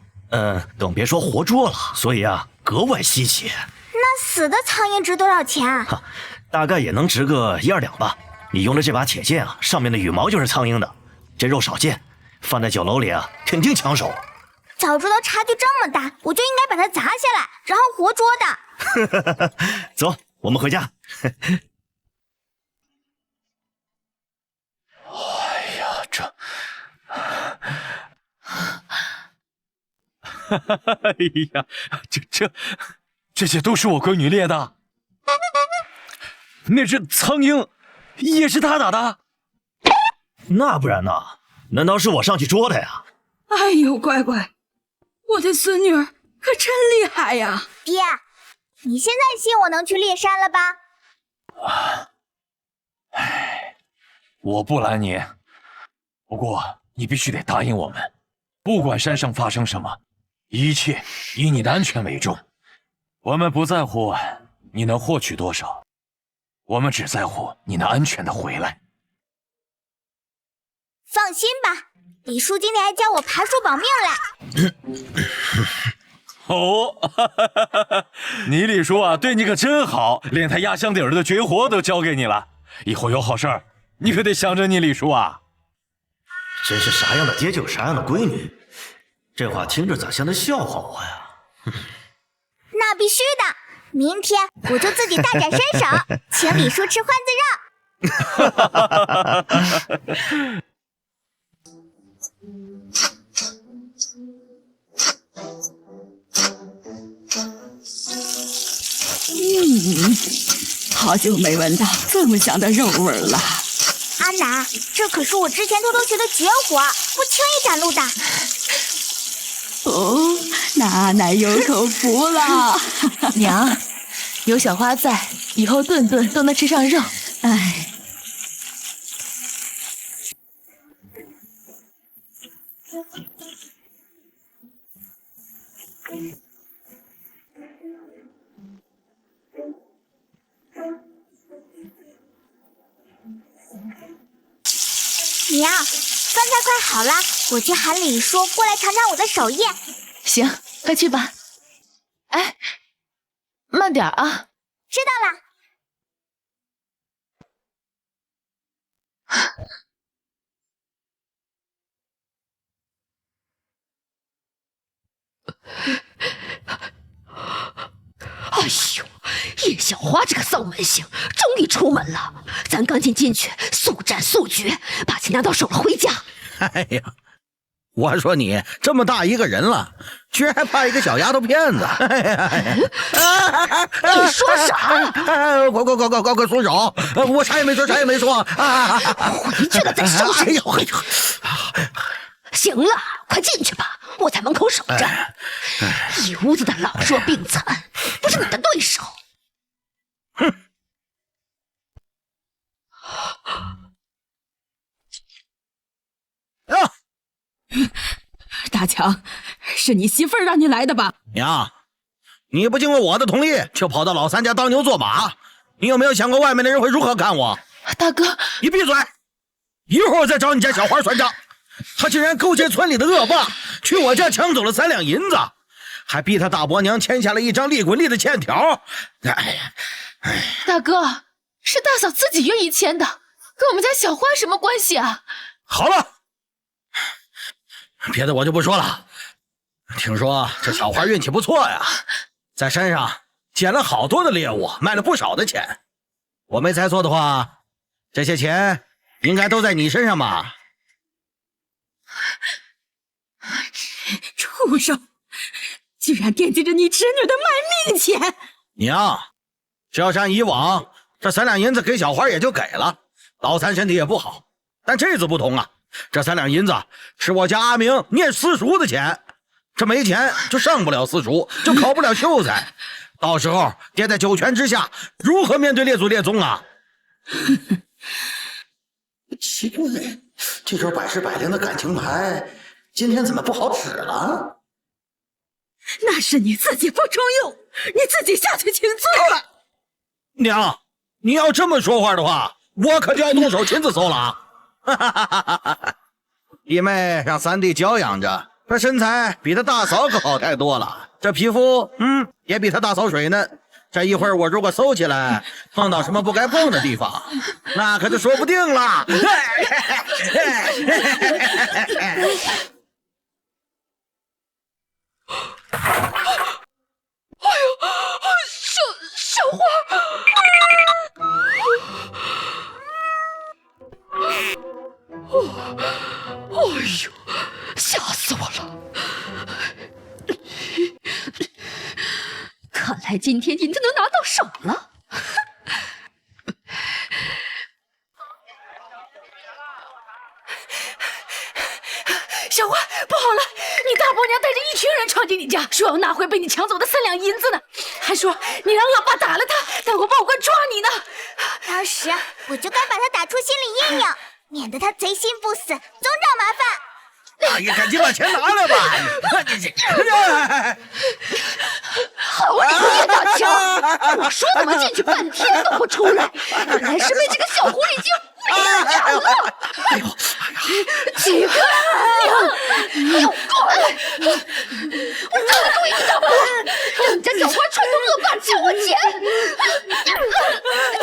更别说活捉了，所以啊，格外稀奇。那死的苍蝇值多少钱啊？大概也能值个1、2两吧。你用的这把铁剑啊，上面的羽毛就是苍蝇的，这肉少见，放在酒楼里啊，肯定抢手。早知道差距这么大，我就应该把它砸下来，然后活捉的。走，我们回家。哎呀，哎呀，这些都是我闺女猎的。那只苍蝇也是她打的？那不然呢？难道是我上去捉的呀？哎呦，乖乖，我的孙女儿可真厉害呀！爹，你现在信我能去猎山了吧？我不拦你，不过你必须得答应我们，不管山上发生什么，一切以你的安全为重。我们不在乎你能获取多少，我们只在乎你能安全的回来。放心吧，李叔今天还教我爬树保命嘞。哦，你李叔啊，对你可真好，连他压箱底儿的绝活都交给你了。以后有好事儿，你可得想着你李叔啊。真是啥样的爹就有啥样的闺女，这话听着咋像在笑话我呀？那必须的，明天我就自己大展身手，请李叔吃欢子肉。好久没闻到这么香的肉味了。阿奶，这可是我之前偷偷学的绝活，不轻易展露的。哦，那阿奶有口福了。娘，有小花在，以后顿顿都能吃上肉。哎。娘，饭菜快好了，我去喊李叔过来尝尝我的手艺。行，快去吧。哎，慢点啊。知道了。哎呦，叶小花这个丧门星终于出门了，咱赶紧进去速战速决，把钱拿到手了回家。哎呀，我说你这么大一个人了，居然还怕一个小丫头片子！哎呀，你说啥？快松手！我啥也没说，啥也没说。回去了再收拾你。行了，快进去吧，我在门口守着。一屋子的老弱病残，不是你的对手。哼！大强，是你媳妇儿让你来的吧？娘，你不经过我的同意就跑到老三家当牛做马，你有没有想过外面的人会如何看我？大哥，你闭嘴！一会儿我再找你家小花算账。他竟然勾结村里的恶霸，去我家抢走了3两银子，还逼他大伯娘签下了一张利滚利的欠条。大哥，是大嫂自己愿意签的，跟我们家小花什么关系啊？好了，别的我就不说了。听说这小花运气不错呀，在山上捡了好多的猎物，卖了不少的钱。我没猜错的话，这些钱应该都在你身上吧？畜生，居然惦记着你侄女的卖命钱！娘，这要是按以往，这3两银子给小花也就给了。老三身体也不好，但这次不同啊，这3两银子是我家阿明念私塾的钱，这没钱就上不了私塾，就考不了秀才，到时候爹在九泉之下，如何面对列祖列宗啊？奇怪，这招百试百灵的感情牌，今天怎么不好使了？那是你自己不中用，你自己下去请罪吧。娘，你要这么说话的话，我可就要动手亲自搜了啊！弟妹让三弟娇养着，这身材比他大嫂可好太多了，这皮肤也比他大嫂水嫩。这一会儿我如果搜起来，碰到什么不该碰的地方，那可就说不定了。哎呦，小花！哎呦，吓死我了！看来今天银子能拿到手了。小花，不好了！你大伯娘带着一群人闯进你家，说要拿回被你抢走的3两银子呢，还说你让老爸打了他，待会报官抓你呢。当时我就该把他打出心理阴影，免得他贼心不死，总找麻烦。哎呀，赶紧把钱拿来吧！好你个叶大强！我说怎么进去半天都不出来，原来是被这个小狐狸精喂了养了。哎呦，几个娘，给我过来！我这么多一个大伯，让你家小花串通恶霸抢我钱，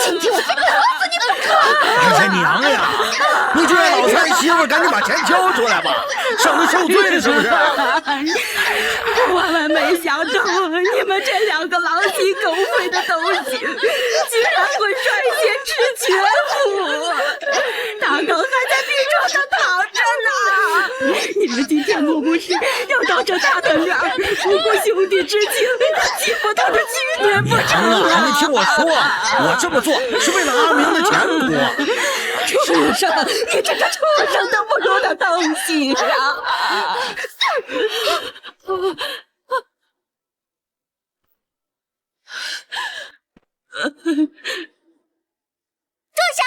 今天我非打死你不可！哎呀，娘呀！你就让老三媳妇赶紧把钱交出来吧，省得受罪是不是？我万万没想到，你们这2个狼心狗肺的东西，居然会率先吃全府。大狗还在病床上躺着呢。你们今天莫不是要当着他的面不顾兄弟之情，欺负他的去年不成啊！你听我说，我这么做是为了阿明的前途。畜生！你这个畜生都不如的东西啊！住手！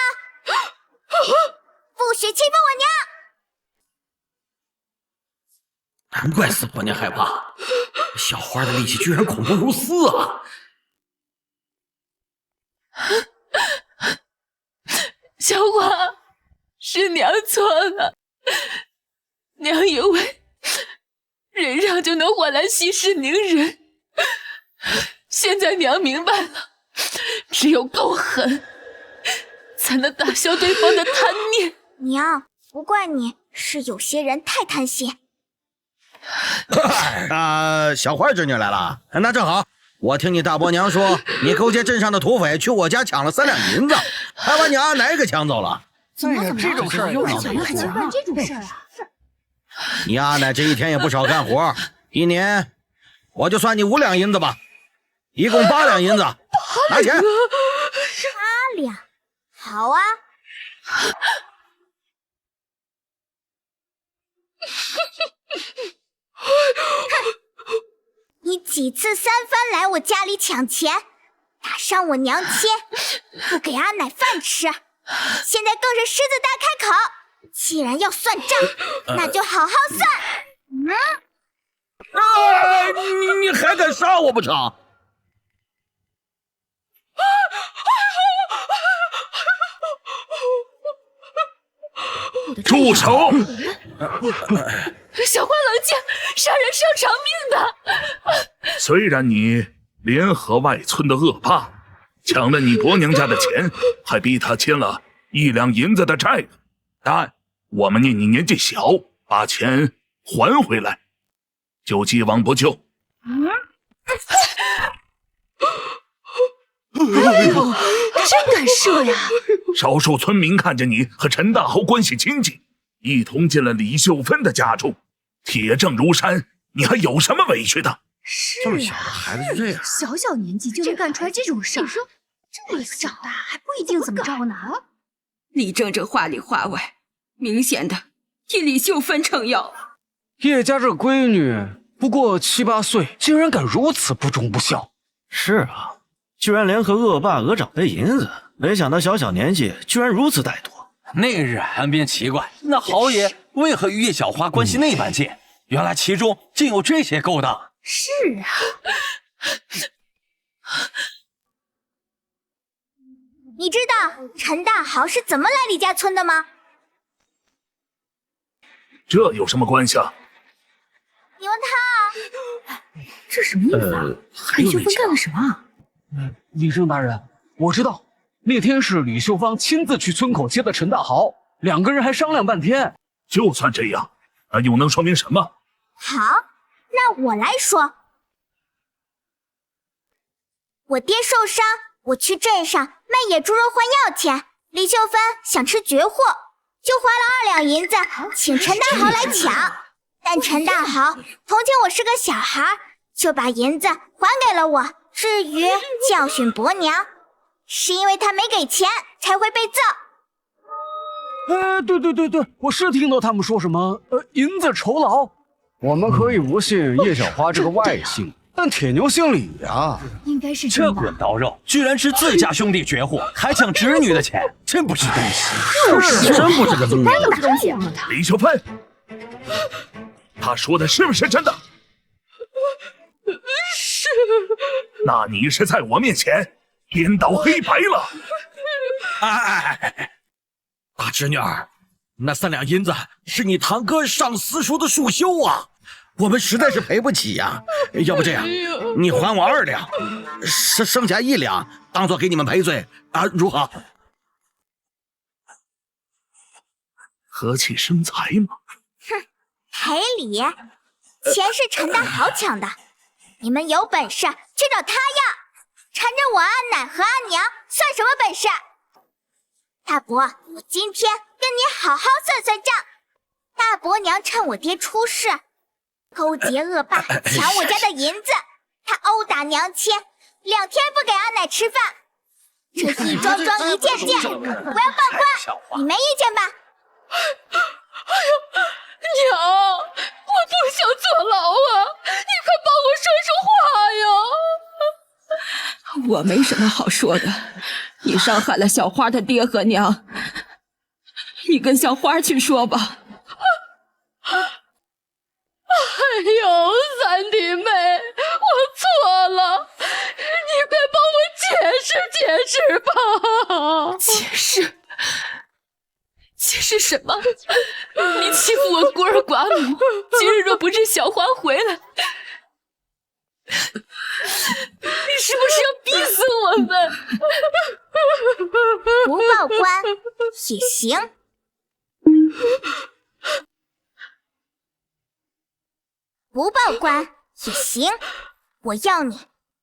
不许欺负我娘！难怪四婆娘害怕，小花的力气居然恐怖如斯啊！小花，是娘错了，娘以为忍让就能换来息事宁人，现在娘明白了，只有够狠，才能打消对方的贪念。娘，不怪你，是有些人太贪心。小花侄女来了，那正好。我听你大伯娘说，你勾结镇上的土匪去我家抢了3两银子，还把你阿奶给抢走了。怎么这种事儿又是怎么办这种事儿啊？你阿奶这一天也不少干活，1年我就算你5两银子吧，一共8两银子，拿钱。8两，好啊。你几次3番来我家里抢钱，打伤我娘亲，不给阿奶饭吃，现在更是狮子大开口。既然要算账，那就好好算。你还敢杀我不成？住手！小花冷静，杀人是要偿命的。虽然你联合外村的恶霸，抢了你伯娘家的钱，还逼他欠了1两银子的债呢，但我们念你年纪小，把钱还回来，就既往不咎。哎呦，真敢射呀！少数村民看着你和陈大豪关系亲近，一同进了李秀芬的家中，铁证如山，你还有什么委屈的？是这么小的孩子就这样，小小年纪就能干出来这种事儿，你说这个长大还不一定怎么着呢？你争这话里话外，明显的替李秀芬撑腰。叶家这闺女不过7、8岁，竟然敢如此不忠不孝。是啊，居然联合恶霸鹅掌背银子，没想到小小年纪居然如此歹毒。那日岸边奇怪，那豪爷为何与叶小花关系那般近？原来其中竟有这些勾当。是啊。你知道陈大豪是怎么来李家村的吗？这有什么关系啊？你问他。这什么意思啊？李秀芬干了什么？李正大人，我知道，那天是李秀芳亲自去村口接的陈大豪，2个人还商量半天。就算这样，那又能说明什么？好，那我来说。我爹受伤，我去镇上卖野猪肉换药钱，李秀芬想吃绝货，就花了2两银子请陈大豪来抢。但陈大豪同情我是个小孩，就把银子还给了我。至于教训伯娘，是因为他没给钱才会被揍。对，我是听到他们说什么银子酬劳。我们可以不信叶小花这个外姓，但铁牛姓李呀。应该是这滚刀肉，居然是自家兄弟绝户，还抢侄女的钱，真不是东西。真不是个东西。哪有东西？李秀芬，他说的是不是真的？是。那你是在我面前颠倒黑白了。哎，大侄女儿，那3两银子是你堂哥上私塾的束修啊，我们实在是赔不起呀。要不这样，你还我2两，剩下1两当做给你们赔罪啊，如何？和气生财嘛。哼，赔礼，钱是陈大豪抢的，你们有本事去找他要，缠着我阿奶和阿娘算什么本事？大伯，我今天跟你好好算算账。大伯娘趁我爹出事，勾结恶霸抢我家的银子，他殴打娘亲，2天不给阿奶吃饭，这一桩桩一件件，我要报官，你没意见吧？哎呦，娘，我不想坐牢啊！你快帮我说说话呀！我没什么好说的，你伤害了小花的爹和娘，你跟小花去说吧。哎呦，三弟妹，我错了，你快帮我解释解释吧！解释什么？你欺负我孤儿寡母，今日若不是小花回来，你是不是要逼死我们？不报官也行。不报官也行，我要你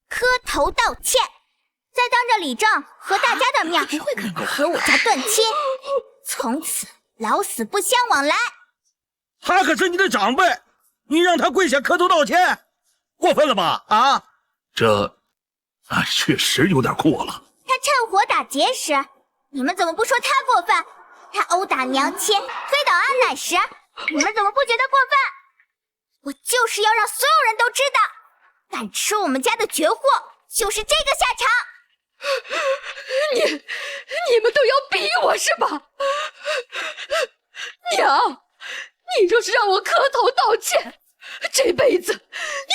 磕头道歉，再当着李正和大家的面和我家断亲，从此老死不相往来。他可是你的长辈，你让他跪下磕头道歉，过分了吧？啊，这确实有点过了。他趁火打劫时，你们怎么不说他过分？他殴打娘亲、推倒阿奶时，你们怎么不觉得过分？我就是要让所有人都知道，敢吃我们家的绝货，就是这个下场。你们都要逼我是吧？娘，你若是让我磕头道歉，这辈子你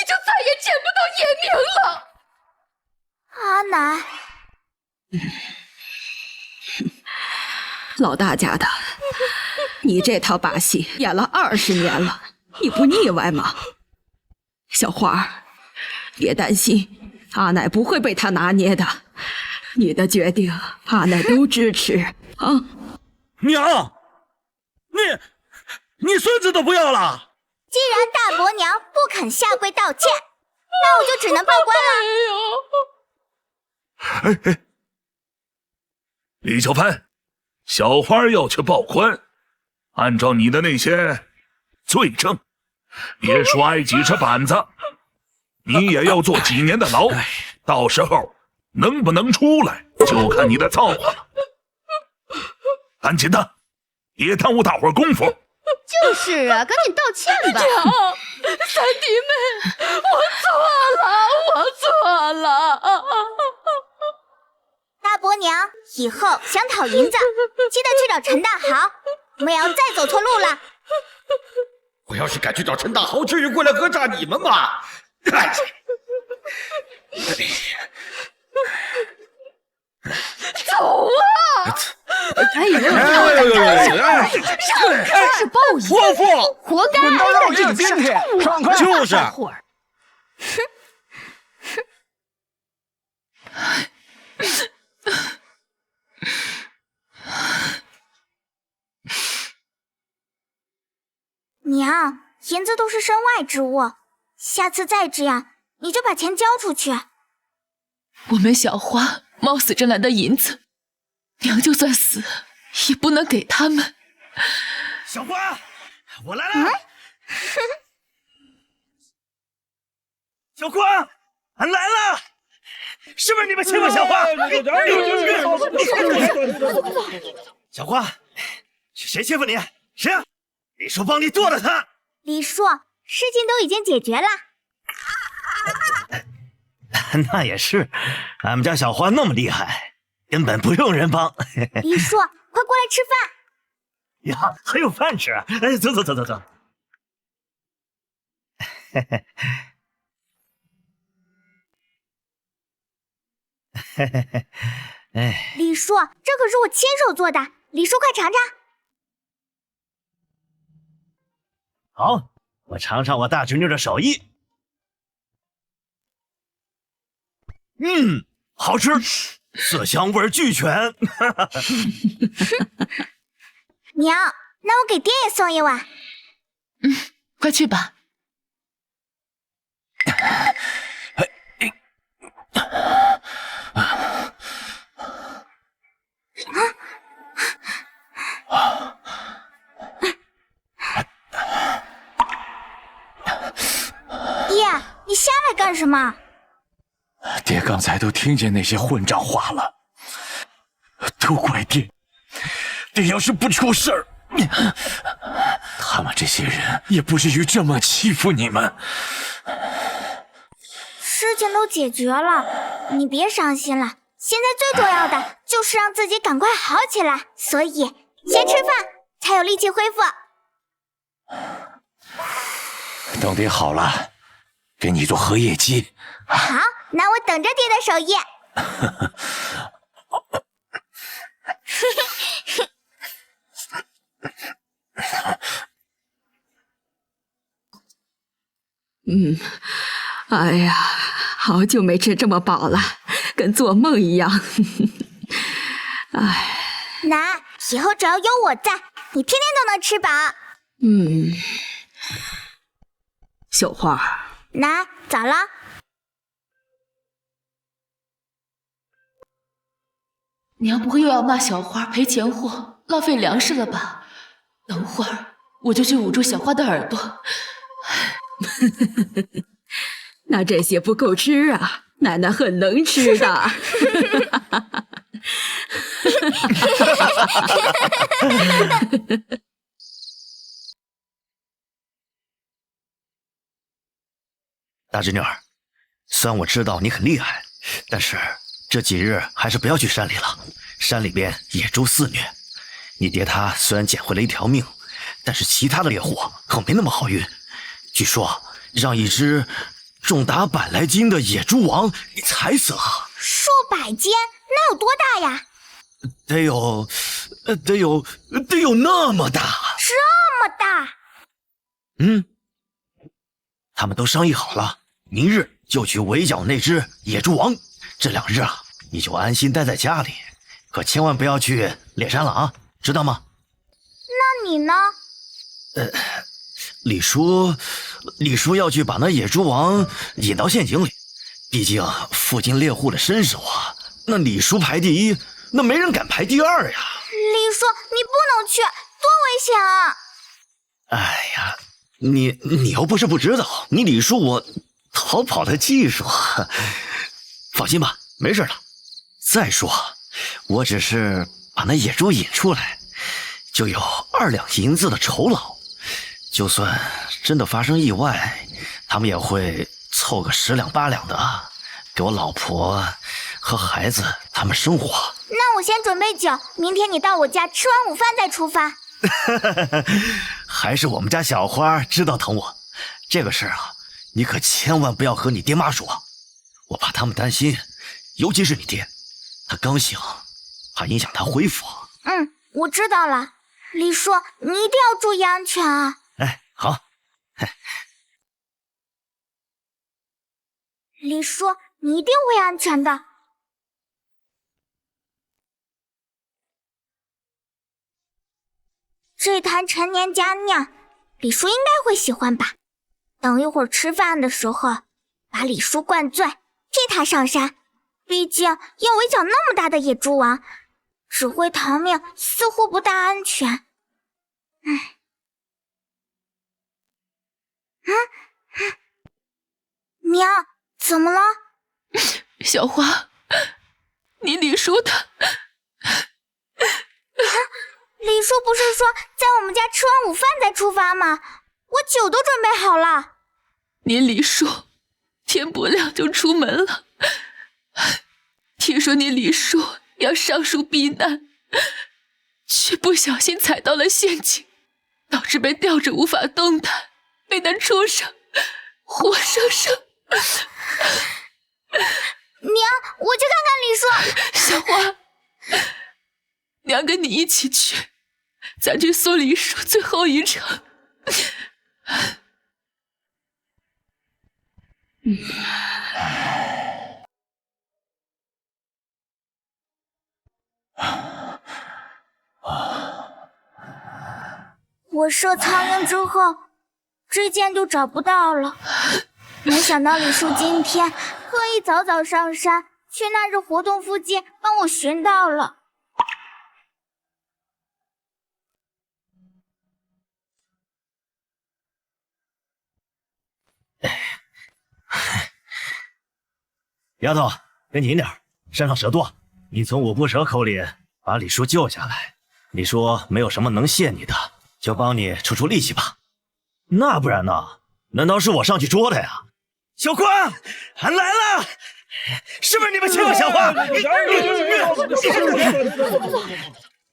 就再也见不到叶明了。阿奶，老大家的，你这套把戏演了20年了，你不腻歪吗？小花，别担心，阿奶不会被他拿捏的。你的决定，阿奶都支持啊！娘，你孙子都不要了。既然大伯娘不肯下跪道歉，那我就只能报官了。李小芬，小花要去报官，按照你的那些罪证，别说挨几尺板子，你也要坐几年的牢，到时候能不能出来，就看你的造化了。赶紧的，别耽误大伙功夫。就是啊，赶紧道歉吧。三弟妹，我错了。大伯娘，以后想讨银子，记得去找陈大豪，莫要再走错路了。我要是敢去找陈大豪，至于过来讹诈你们吗？走啊！哎呦，真是报应！泼妇，活该！滚到绕境今天，上课就是。娘，银子都是身外之物，下次再这样，你就把钱交出去。我们小花冒死挣来的银子，娘就算死也不能给他们。小花，我来了。小花，俺来了，是不是你们欺负小花？小花，是谁欺负你？谁啊？李叔帮你剁了他。李叔，事情都已经解决了。那也是，俺们家小花那么厉害，根本不用人帮。李叔，快过来吃饭。呀，还有饭吃啊！哎，走。哎，李叔，这可是我亲手做的，李叔快尝尝。好，我尝尝我大侄女的手艺。好吃，色香味俱全。娘，那我给爹也送一碗。快去吧。爹，你下来干什么？爹刚才都听见那些混账话了，都怪爹。爹要是不出事儿，他们这些人也不至于这么欺负你们。事情都解决了，你别伤心了。现在最重要的就是让自己赶快好起来，所以先吃饭，才有力气恢复。等爹好了，给你做荷叶鸡。好，那我等着爹的手艺。哎呀，好久没吃这么饱了，跟做梦一样。哎，奶，以后只要有我在，你天天都能吃饱。小花，奶，咋了？娘不会又要骂小花赔钱货、浪费粮食了吧？等会儿我就去捂住小花的耳朵。那这些不够吃啊，奶奶很能吃的。大侄女儿，虽然我知道你很厉害，但是这几日还是不要去山里了，山里边野猪肆虐。你爹他虽然捡回了一条命，但是其他的猎户可没那么好运。据说让一只重达100来斤的野猪王给踩死了。数百斤，那有多大呀？得有那么大。这么大？他们都商议好了，明日就去围剿那只野猪王。这2日啊，你就安心待在家里，可千万不要去猎山了啊，知道吗？那你呢？李叔要去把那野猪王引到陷阱里，毕竟附近猎户的身手啊，那李叔排第一，那没人敢排第2呀。李叔，你不能去，多危险啊！哎呀，你又不是不知道，你李叔我逃跑的技术，放心吧，没事的。再说，我只是把那野猪引出来，就有2两银子的酬劳，就算真的发生意外，他们也会凑个10两8两的，给我老婆和孩子他们生活。那我先准备酒，明天你到我家吃完午饭再出发。还是我们家小花知道疼我，这个事儿啊，你可千万不要和你爹妈说，我怕他们担心，尤其是你爹，他刚醒，怕影响他恢复。我知道了，李叔，你一定要注意安全啊！哎，好。李叔，你一定会安全的。这坛陈年佳酿，李叔应该会喜欢吧？等一会儿吃饭的时候，把李叔灌醉，替他上山。毕竟要围剿那么大的野猪王，指挥逃命似乎不大安全。娘，怎么了？小花，你李叔他……李叔不是说在我们家吃完午饭再出发吗？我酒都准备好了。你李叔天不亮就出门了，听说你李叔要上树避难，却不小心踩到了陷阱，导致被吊着无法动弹，被那畜生活生生……娘，我去看看李叔。小花，娘跟你一起去，咱去送李叔最后一程。我射苍蝇之后，这剑就找不到了。没想到李叔今天特意早早上山，去那日活动附近帮我寻到了。丫头，跟紧点，山上蛇多。你从五步蛇口里把李叔救下来，你说没有什么能谢你的，就帮你出出力气吧。那不然呢？难道是我上去捉的呀？小花，俺来了！是不是你们欺负小花？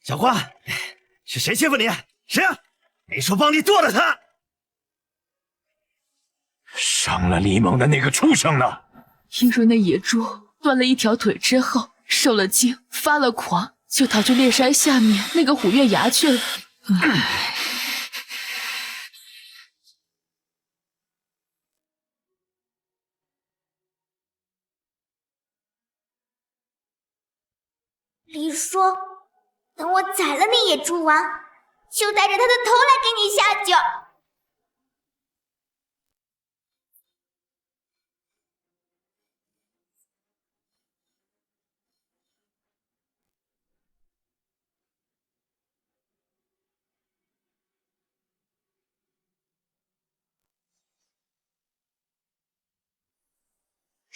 小花，是谁欺负你？谁啊？你说帮你剁了他。伤了李猛的那个畜生呢？听说那野猪断了一条腿之后，受了惊，发了狂，就逃去猎山下面那个虎月崖去了。李叔，等我宰了那野猪王，就带着他的头来给你下酒。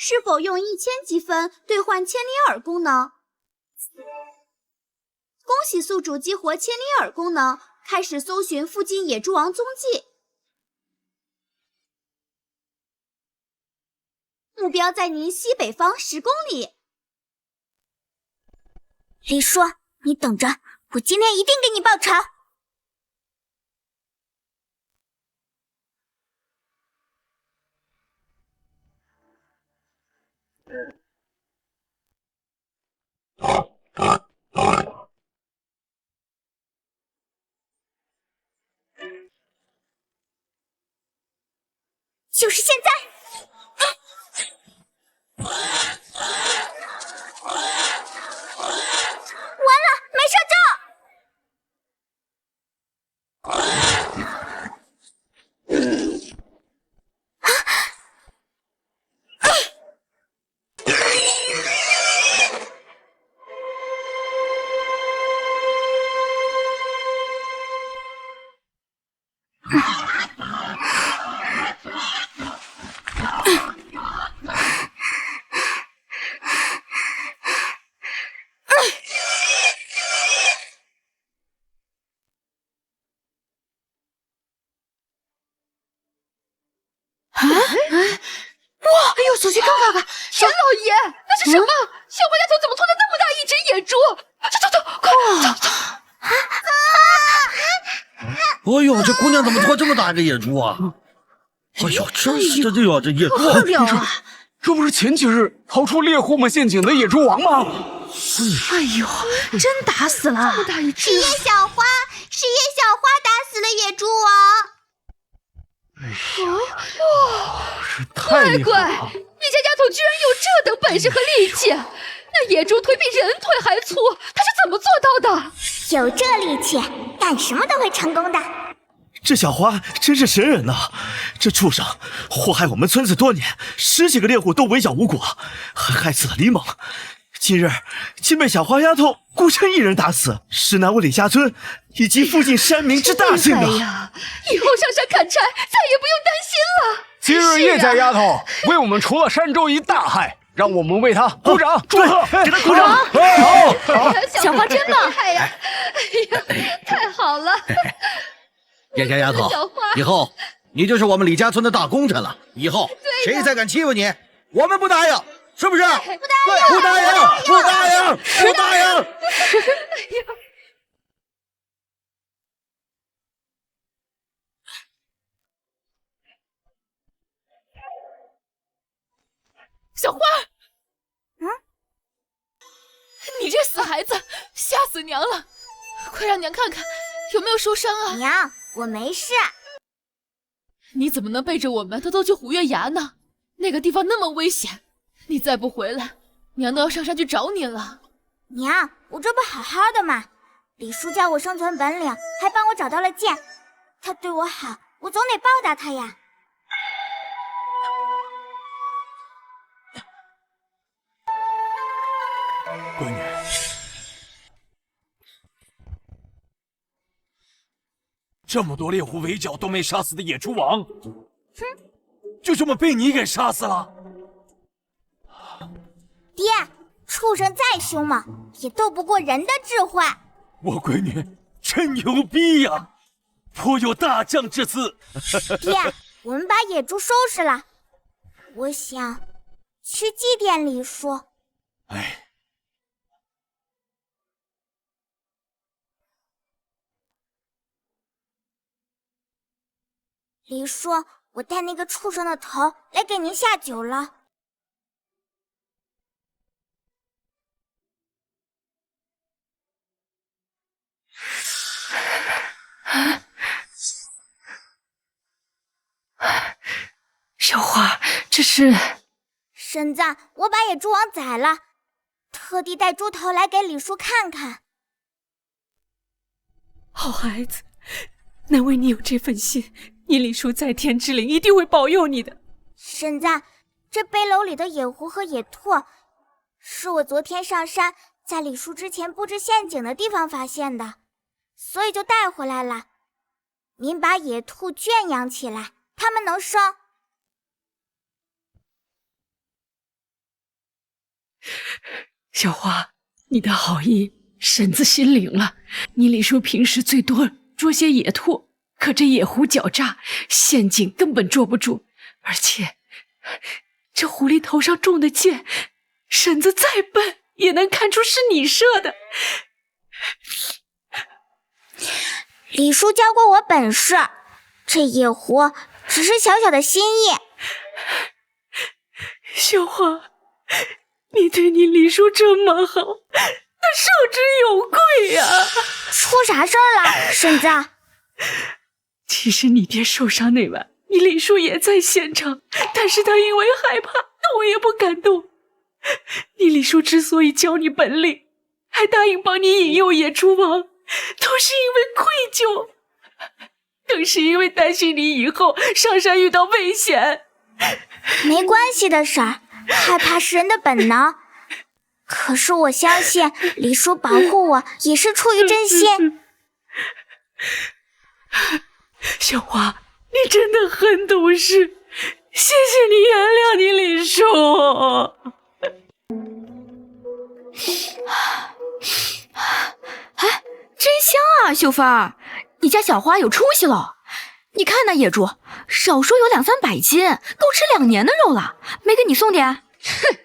是否用1000积分兑换千里耳功能？恭喜宿主激活千里耳功能，开始搜寻附近野猪王踪迹。目标在您西北方10公里。李叔，你等着，我今天一定给你报仇。就是现在！完了，没射中！哇！哎呦，小心看看看！陈老爷，那是什么？小花丫头怎么拖着那么大一只野猪？走，快走！哎呦，这姑娘怎么拖这么大一个野猪啊？哎呦，这野猪这不是前几日逃出猎户们陷阱的野猪王吗？哎呦，真打死了！这么大一只！是叶小花打死了野猪王。这太厉害了！乖，你家丫头居然有这等本事和力气，那野猪腿比人腿还粗，她是怎么做到的？有这力气，干什么都会成功的。这小花真是神人呐！这畜生祸害我们村子多年，10几个猎户都围剿无果，还害死了李猛。今日竟被小花丫头孤身一人打死，实乃我李家村以及附近山民之大幸啊！呀，以后上山砍柴再也不用担心了。今日叶家丫头为我们除了山州一大害，让我们为她鼓掌祝贺，给她鼓掌！好，小花真棒！哎呀，太好了！叶家丫头，以后你就是我们李家村的大功臣了。以后谁再敢欺负你，我们不答应，是不是？不答应！小花，你这死孩子，吓死娘了！快让娘看看有没有受伤啊！娘，我没事。你怎么能背着我们偷偷去虎月崖呢？那个地方那么危险，你再不回来，娘都要上山去找你了。娘，我这不好好的吗？李叔教我生存本领，还帮我找到了剑。他对我好，我总得报答他呀。闺女，这么多猎户围剿都没杀死的野猪王，就这么被你给杀死了？爹，畜生再凶猛，也斗不过人的智慧。我闺女真牛逼呀，颇有大将之姿。爹，我们把野猪收拾了，我想去祭奠李叔。哎。李叔，我带那个畜生的头来给您下酒了。小花，这是……婶子，我把野猪王宰了，特地带猪头来给李叔看看。好孩子，难为你有这份心。你李叔在天之灵一定会保佑你的。婶子，这背篓里的野狐和野兔，是我昨天上山在李叔之前布置陷阱的地方发现的，所以就带回来了。您把野兔圈养起来，它们能生。小花，你的好意，婶子心领了。你李叔平时最多捉些野兔，可这野狐狡诈，陷阱根本捉不住。而且这狐狸头上中的箭，婶子再笨也能看出是你射的。李叔教过我本事，这野狐只是小小的心意。小花，你对你李叔这么好，他受之有愧呀。出啥事儿了，婶子？其实你爹受伤那晚，你李叔也在现场，但是他因为害怕，动也不敢动。你李叔之所以教你本领，还答应帮你引诱野猪王，都是因为愧疚，更是因为担心你以后上山遇到危险。没关系的婶儿，害怕是人的本能。可是我相信李叔保护我也是出于真心。小花，你真的很懂事，谢谢你原谅你李叔。哎，真香啊，秀芬儿，你家小花有出息了。你看那野猪，少说有200-300斤，够吃2年的肉了，没给你送点？哼，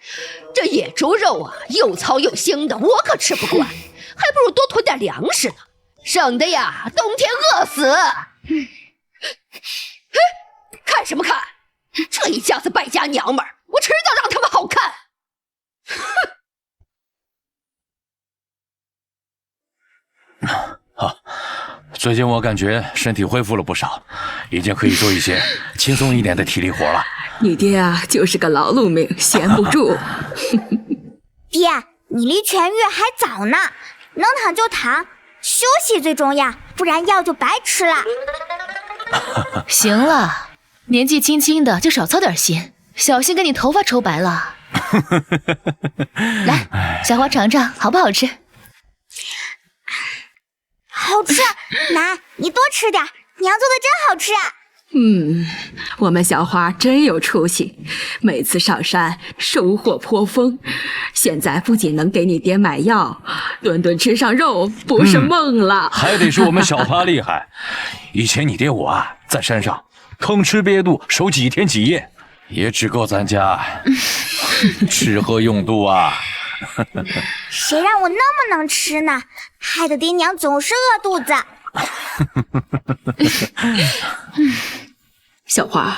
这野猪肉啊，又糙又腥的，我可吃不惯，还不如多囤点粮食呢，省得呀冬天饿死。看什么看？这一家子败家娘们儿，我迟早让他们好看。好，最近我感觉身体恢复了不少，已经可以做一些轻松一点的体力活了。你爹啊，就是个劳碌命，闲不住。爹，你离痊愈还早呢，能躺就躺，休息最重要，不然药就白吃了。行了，年纪轻轻的就少操点心，小心给你头发抽白了。来，小花尝尝好不好吃？好吃，奶，你多吃点，娘做的真好吃。我们小花真有出息，每次上山收获颇丰。现在不仅能给你爹买药，顿顿吃上肉不是梦了。还得是我们小花厉害。以前你爹我啊，在山上吭哧憋肚守几天几夜，也只够咱家吃喝用度啊。谁让我那么能吃呢？害得爹娘总是饿肚子。小花，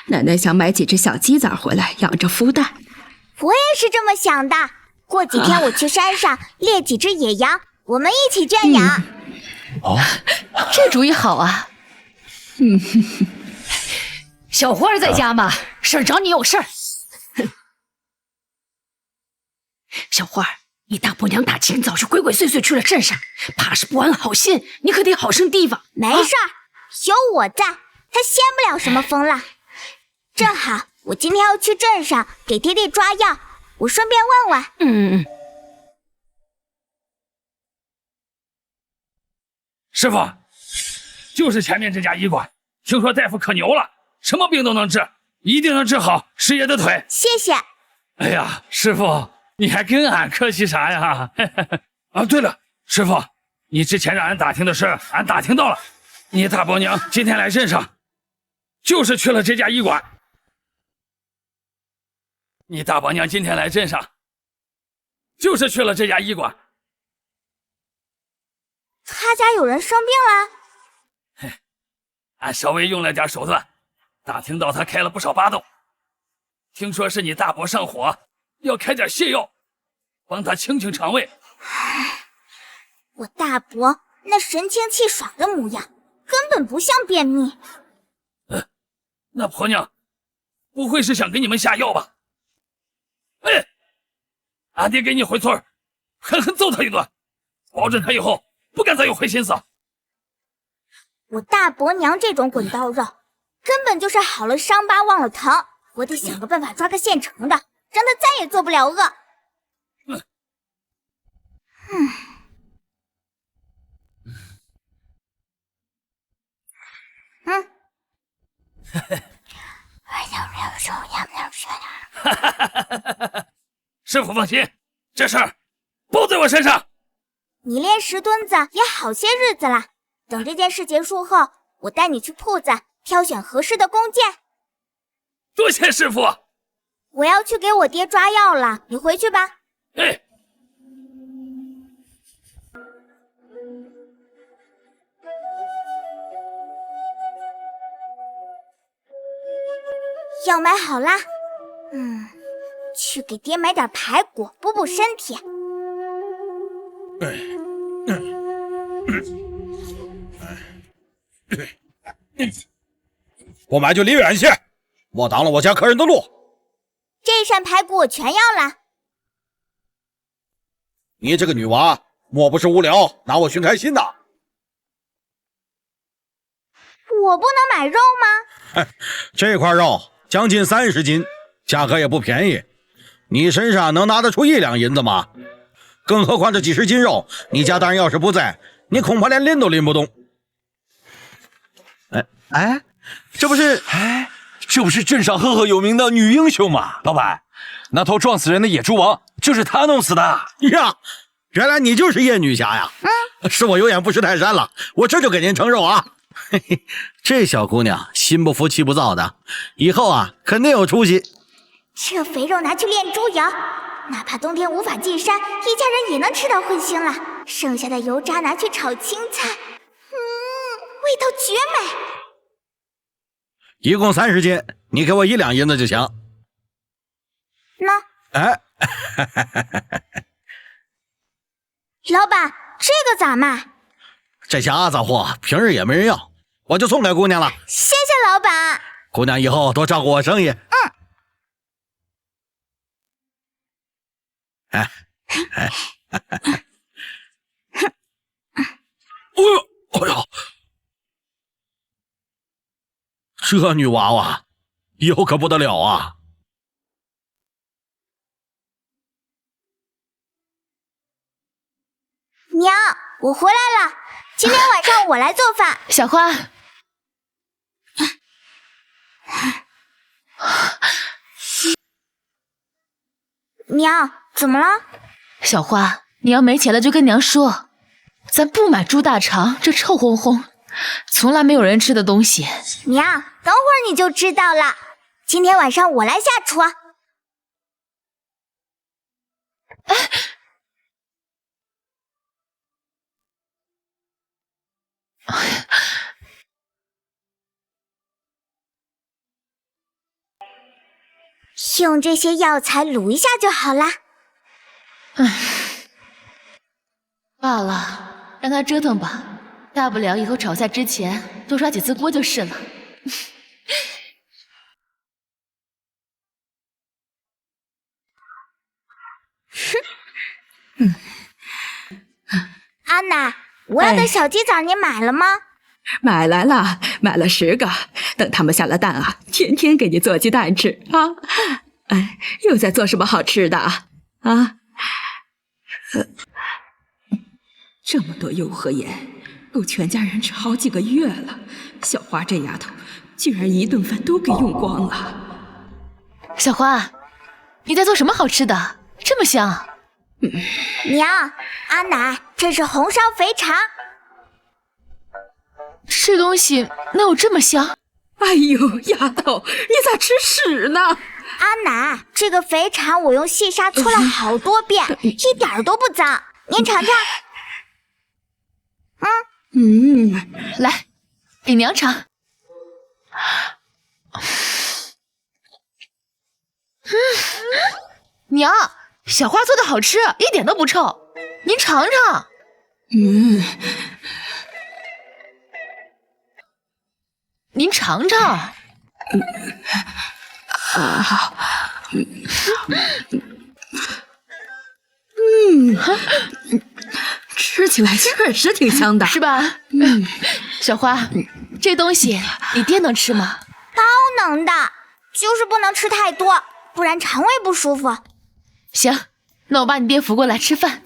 奶奶想买几只小鸡仔回来养着孵蛋。我也是这么想的。过几天我去山上猎几只野羊，我们一起圈养。哦，这主意好啊。小花儿在家吗？婶儿找你有事儿。小花儿，你大伯娘打今早是鬼鬼祟祟去了镇上，怕是不安好心，你可得好生提防。没事儿，有我在，他掀不了什么风浪。正好我今天要去镇上给爹爹抓药，我顺便问问。师傅，就是前面这家医馆，听说大夫可牛了，什么病都能治，一定能治好师爷的腿。谢谢。哎呀，师傅，你还跟俺客气啥呀？啊，对了，师傅，你之前让俺打听的事，俺打听到了。你大伯娘今天来镇上，就是去了这家医馆。你大伯娘今天来镇上，就是去了这家医馆。他家有人生病了？俺稍微用了点手段，打听到他开了不少疤洞。听说是你大伯上火，要开点泻药，帮他清清肠胃。我大伯那神清气爽的模样，根本不像便秘。那婆娘不会是想给你们下药吧？哎，俺爹给你回村狠狠揍他一顿，保准他以后不敢再有坏心思。我大伯娘这种滚刀肉，根本就是好了伤疤忘了疼。我得想个办法抓个现成的，让他再也做不了恶。师傅放心，这事儿包在我身上。你练石墩子也好些日子了，等这件事结束后，我带你去铺子挑选合适的弓箭。多谢师傅。我要去给我爹抓药了，你回去吧。哎。药买好啦，去给爹买点排骨补补身体。不买就离远些，莫挡了我家客人的路。这扇排骨我全要了。你这个女娃，莫不是无聊拿我寻开心呐？我不能买肉吗？这块肉将近30斤，价格也不便宜。你身上能拿得出1两银子吗？更何况这几十斤肉，你家大人要是不在，你恐怕连拎都拎不动。这不是镇上赫赫有名的女英雄吗？老板，那头撞死人的野猪王就是她弄死的呀！原来你就是叶女侠呀！是我有眼不识泰山了，我这就给您盛肉啊！嘿嘿，这小姑娘心不服气不躁的，以后啊肯定有出息。这肥肉拿去炼猪油，哪怕冬天无法进山，一家人也能吃到荤腥了。剩下的油渣拿去炒青菜，味道绝美。一共30斤，你给我1两银子就行。那，哎，老板，这个咋卖？这些阿杂货平日也没人要，我就送给姑娘了。谢谢老板。姑娘以后多照顾我生意。哎，哎呦，这女娃娃以后可不得了啊！娘，我回来了，今天晚上我来做饭。小花，娘，怎么了？小花，你要没钱了就跟娘说，咱不买猪大肠，这臭烘烘，从来没有人吃的东西。娘，等会儿你就知道了。今天晚上我来下厨。用这些药材卤一下就好啦。罢了，让他折腾吧，大不了以后炒菜之前多刷几次锅就是了。安娜，我要的小鸡仔你买了吗？买来了，买了10个。等他们下了蛋啊，天天给你做鸡蛋吃啊！哎，又在做什么好吃的啊？这么多油和盐，够全家人吃好几个月了。小花这丫头，居然一顿饭都给用光了。小花，你在做什么好吃的？这么香！娘，阿奶，这是红烧肥肠。这东西哪有这么香？哎呦，丫头，你咋吃屎呢？阿奶，这个肥肠我用细沙搓了好多遍，一点都不脏。您尝尝。来，给娘尝。娘，小花做的好吃，一点都不臭，您尝尝。您尝尝。吃起来确实挺香的，是吧？小花，这东西你爹能吃吗？都能的，就是不能吃太多，不然肠胃不舒服。行，那我把你爹扶过来吃饭。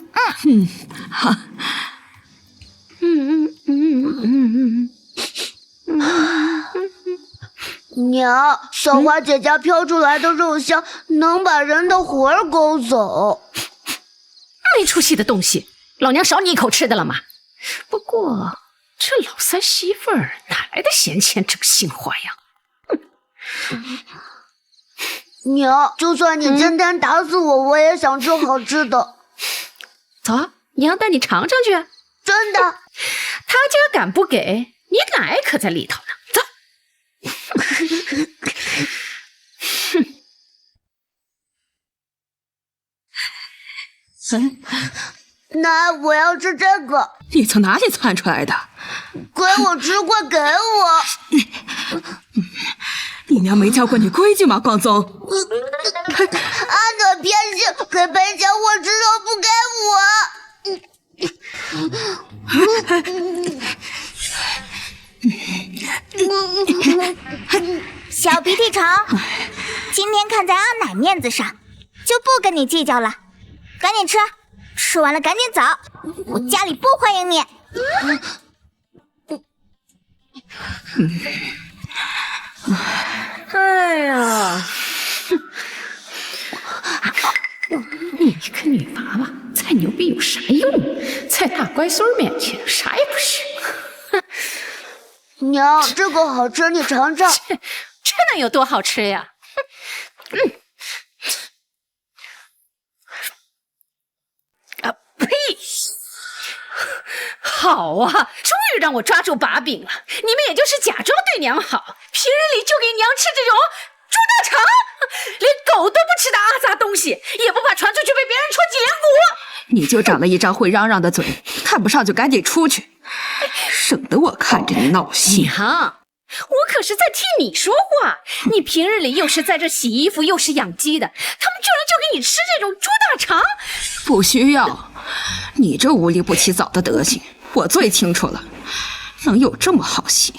好。娘，小花姐家飘出来的肉香能把人的魂儿勾走。没出息的东西，老娘少你一口吃的了吗？不过这老三媳妇儿哪来的闲钱整新花样？娘，就算你今天打死我，我也想吃好吃的。走，娘带你尝尝去。真的？他家敢不给，你奶可在里头呢。走。奶，我要吃这个。你从哪里窜出来的？给我吃，快给我！你娘没教过你规矩吗，光宗？阿可偏心，给赔钱我吃肉不给我。小鼻涕虫，今天看在阿奶面子上，就不跟你计较了。赶紧吃，吃完了赶紧走，我家里不欢迎你。哎呀，你一个女娃娃，再牛逼有啥用？在大乖孙面前啥也不是。娘，这个好吃，你尝尝。这能有多好吃呀？呸！好啊，终于让我抓住把柄了。你们也就是假装对娘好，平日里就给娘吃这种猪大肠，连狗都不吃的阿杂东西，也不怕传出去被别人戳脊梁骨。你就长了一张会嚷嚷的嘴，看不上就赶紧出去，省得我看着你闹心。娘，我可是在替你说话。你平日里又是在这洗衣服，又是养鸡的，他们居然就给你吃这种猪大肠？不需要，你这无利不起早的德行，我最清楚了，能有这么好心？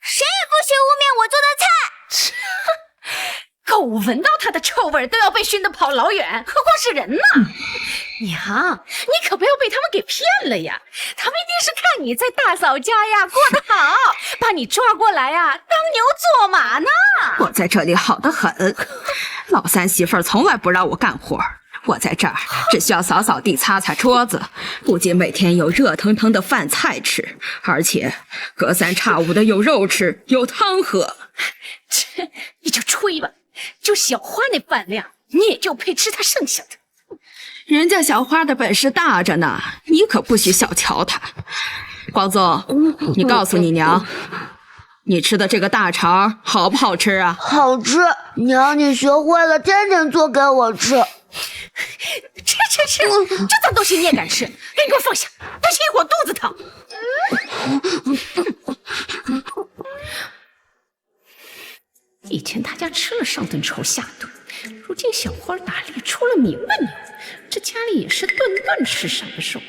谁也不许污蔑我做的菜！狗闻到它的臭味都要被熏得跑老远，何况是人呢？娘，你可不要被他们给骗了呀！他们一定是看你在大嫂家呀过得好，把你抓过来呀当牛做马呢。我在这里好得很，老三媳妇儿从来不让我干活，我在这儿只需要扫扫地、擦擦桌子，不仅每天有热腾腾的饭菜吃，而且隔三差五的有肉吃，有汤喝。这你就吹吧，就小花那饭量，你也就配吃她剩下的。人家小花的本事大着呢，你可不许小瞧她。光宗，你告诉你娘，你吃的这个大肠好不好吃啊？好吃，娘，你学会了，天天做给我吃。吃，这脏东西你也敢吃？赶紧给我放下，不行一会儿肚子疼。以前他家吃了上顿愁下顿，如今小花打猎出了名的牛，这家里也是顿顿吃上的肉。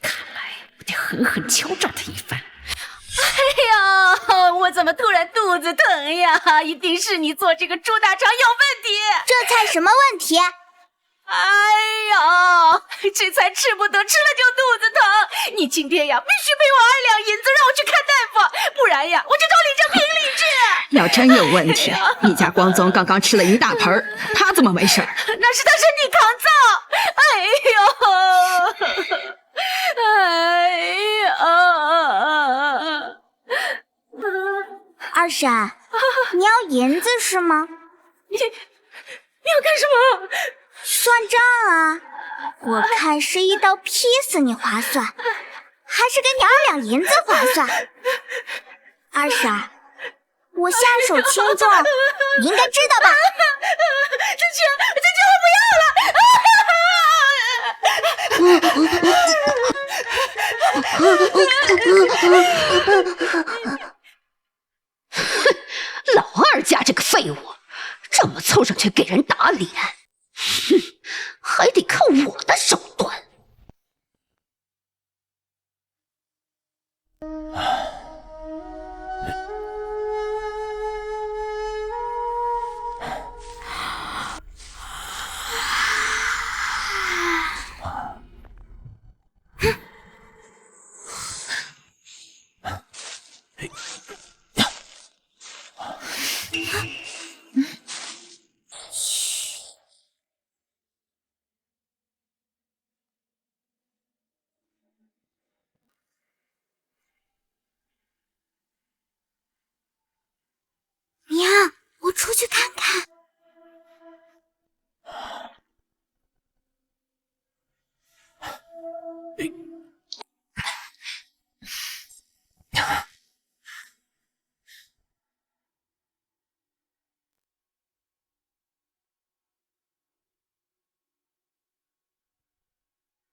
看来我得狠狠敲诈他一番。哎呀，我怎么突然肚子疼呀？一定是你做这个猪大肠有问题。这菜什么问题？哎呀，这菜吃不得，吃了就肚子疼。你今天呀，必须赔我2两银子，让我去看大夫，不然呀，我就找李正平理治。要真有问题，你家光宗刚刚吃了一大盆，他怎么没事？那是他身体抗造。二婶，你要银子是吗？你要干什么？算账啊！我看是一刀劈死你划算，还是给你2两银子划算？二婶，我下手轻重，你应该知道吧？老二家这个废物，这么凑上去给人打脸，哼，还得靠我的手段。娘，我出去看看。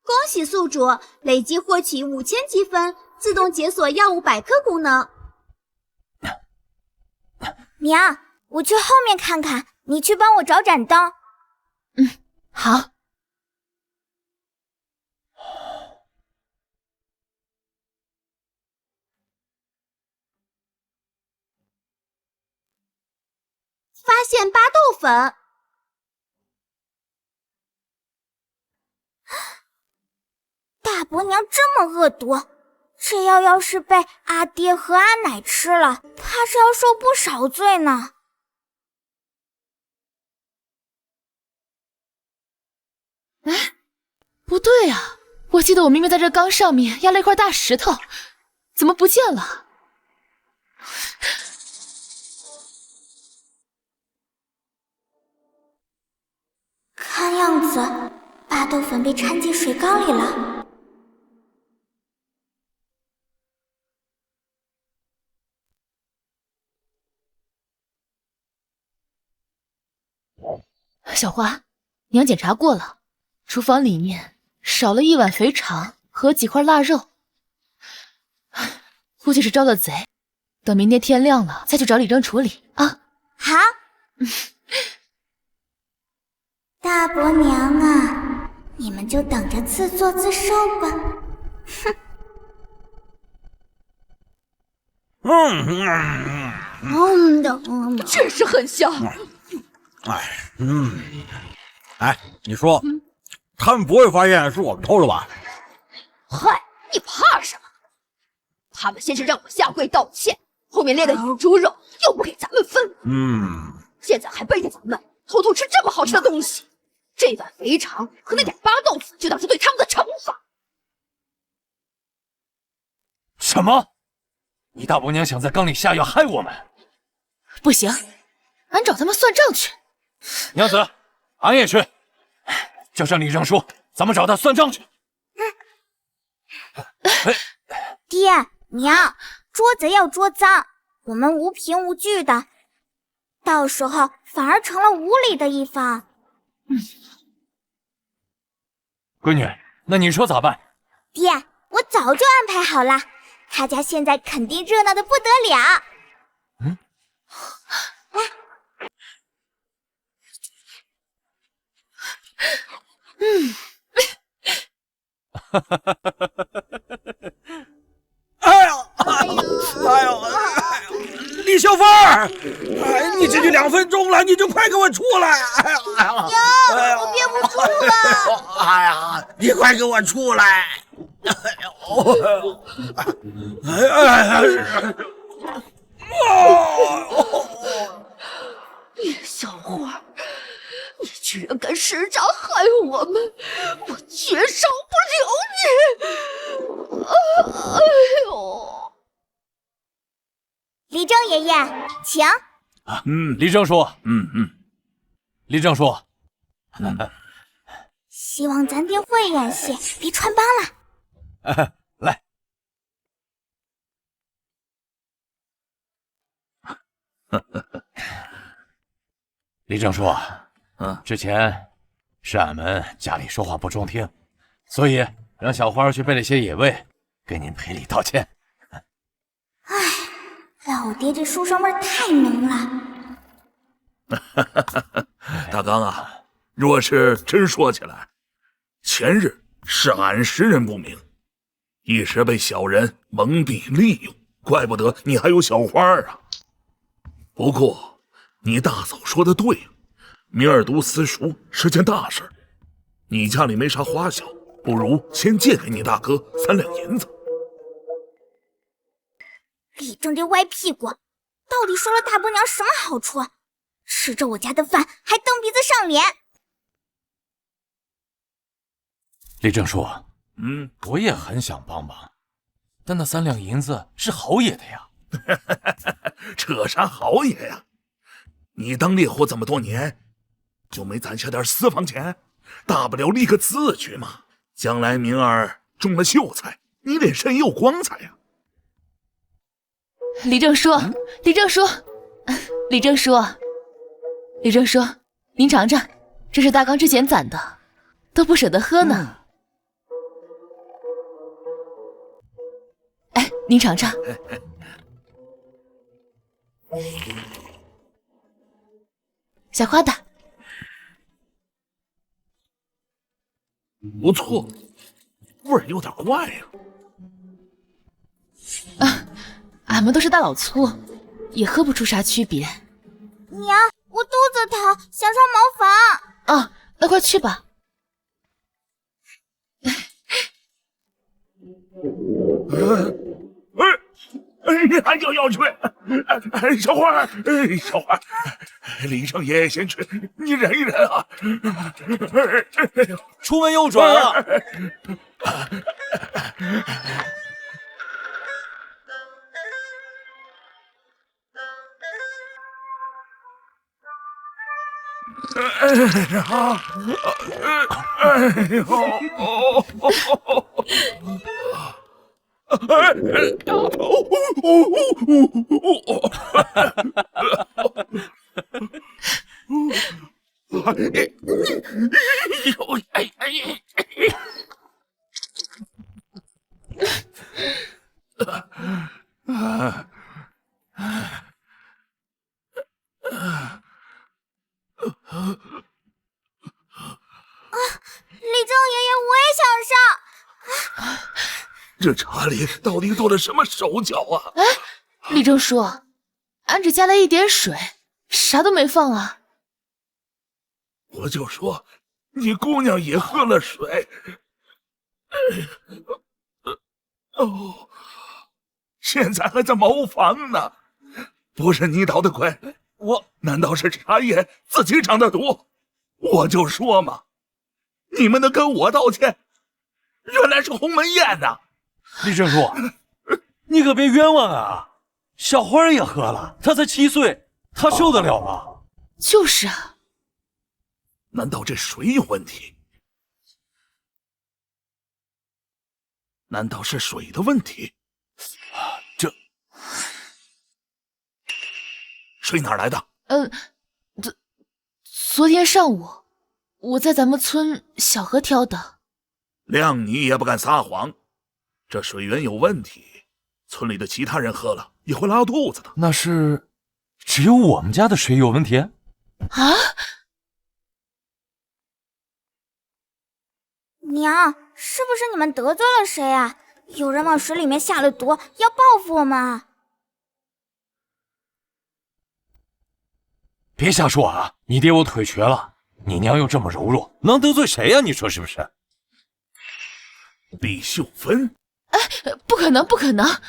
恭喜宿主累计获取5000积分，自动解锁药物百科功能。娘，我去后面看看，你去帮我找盏灯。好。发现巴豆粉，大伯娘这么恶毒，这药要是被阿爹和阿奶吃了，怕是要受不少罪呢。哎，不对呀，我记得我明明在这缸上面压了一块大石头，怎么不见了？看样子，巴豆粉被掺进水缸里了。小花，娘检查过了，厨房里面少了1碗肥肠和几块腊肉，估计是招了贼。等明天天亮了再去找李正处理啊。好。大伯娘啊，你们就等着自作自受吧。哼。确实很香。哎，你说，他们不会发现是我们偷的吧？嗨，你怕什么？他们先是让我下跪道歉，后面练的野猪肉又不给咱们分，现在还背着咱们偷偷吃这么好吃的东西。这碗肥肠和那点巴豆腐就当是对他们的惩罚。什么？你大伯娘想在缸里下药害我们？不行，俺找他们算账去。娘子，俺也去，叫上李正叔，咱们找他算账去。爹娘，捉贼要捉赃，我们无凭无据的，到时候反而成了无理的一方。闺女，那你说咋办？爹，我早就安排好了，他家现在肯定热闹的不得了。李小凤儿，你这就2分钟了，你就快给我出来！我憋不住了！哎呀，你快给我出来！小花，你居然敢施诈害我们，我绝少不留你！哎呦！李正爷爷，请。李正叔，李正叔，希望咱爹会演戏，别穿帮了。来。李正叔，之前是俺们家里说话不中听，所以让小花去背了些野味，给您赔礼道歉。唉，老爹这书生味太浓了。大刚啊，若是真说起来，前日是俺识人不明，一时被小人蒙蔽利用，怪不得你还有小花啊。不过你大嫂说的对，明儿读私塾是件大事，你家里没啥花销，不如先借给你大哥3两银子。李正这歪屁股，到底收了大伯娘什么好处？吃着我家的饭还蹬鼻子上脸。李正叔，我也很想帮忙，但那3两银子是侯爷的呀。扯啥侯爷呀？你当猎户这么多年，就没攒下点私房钱？大不了立个字据嘛，将来明儿中了秀才，你脸上又光彩呀。李正叔，李正叔，李正叔，李正叔，您尝尝，这是大刚之前攒的，都不舍得喝呢。哎，您尝尝。小花的不错，味儿有点怪呀。俺们都是大老粗，也喝不出啥区别。娘，我肚子疼，想上茅房。啊，那快去吧。你还要去？小花，小花，李正爷爷先去，你忍一忍啊。出门右转啊！李正爷爷，我也想上。这茶里到底做了什么手脚啊？哎，李正叔，俺只加了一点水，啥都没放啊。我就说，你姑娘也喝了水。哦，现在还在茅房呢，不是你捣的鬼，难道是茶叶自己长的毒？我就说嘛，你们能跟我道歉？原来是鸿门宴呐！李正叔，你可别冤枉啊！小花也喝了，她才7岁，她受得了吗？就是啊，难道这水有问题？难道是水的问题？这水哪来的？昨天上午我在咱们村小河挑的。谅你也不敢撒谎，这水源有问题，村里的其他人喝了也会拉肚子的。那是只有我们家的水有问题啊？娘，是不是你们得罪了谁啊？有人往水里面下了毒，要报复我们。别瞎说啊！你爹我腿瘸了，你娘又这么柔弱，能得罪谁呀？你说是不是？李秀芬？不可能，不可能！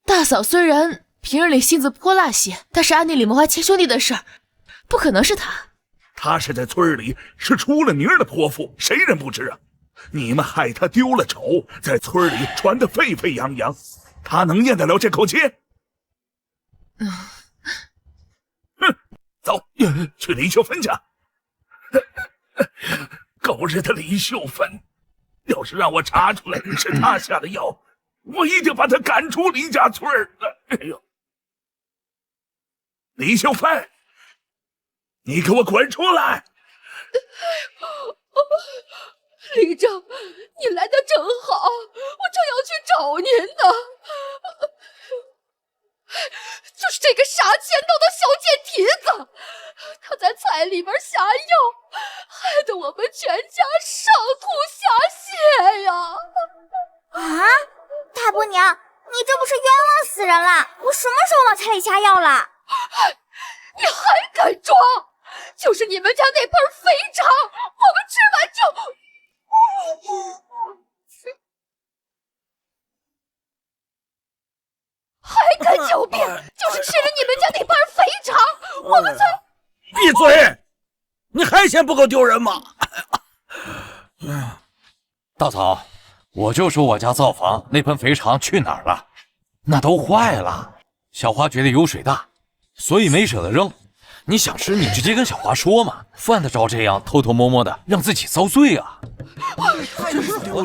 大嫂虽然平日里性子泼辣些，但是暗地里谋害亲兄弟的事儿，不可能是她。她是在村里是出了名的泼妇，谁人不知啊？你们害她丢了丑，在村里传得沸沸扬扬，她能咽得了这口气？哼，走，去李秀芬家。狗日的李秀芬！要是让我查出来是他下的药，我一定把他赶出李家村儿。哎呦，李秀芬，你给我滚出来！李正，你来的正好，我正要去找您呢。就是这个杀千刀的小贱蹄子，他在菜里边下药，害得我们全家上吐下泻呀！啊，大伯娘，你这不是冤枉死人了？我什么时候往菜里下药了？你还敢装？就是你们家那盆肥肠，我们吃完就……还敢狡辩！就是吃了你们家那盘肥肠，我们才……闭嘴！你还嫌不够丢人吗？大嫂，我就说我家灶房那盆肥肠去哪儿了？那都坏了。小花觉得油水大，所以没舍得扔。你想吃，你直接跟小花说嘛，犯得着这样偷偷摸摸的让自己遭罪啊？都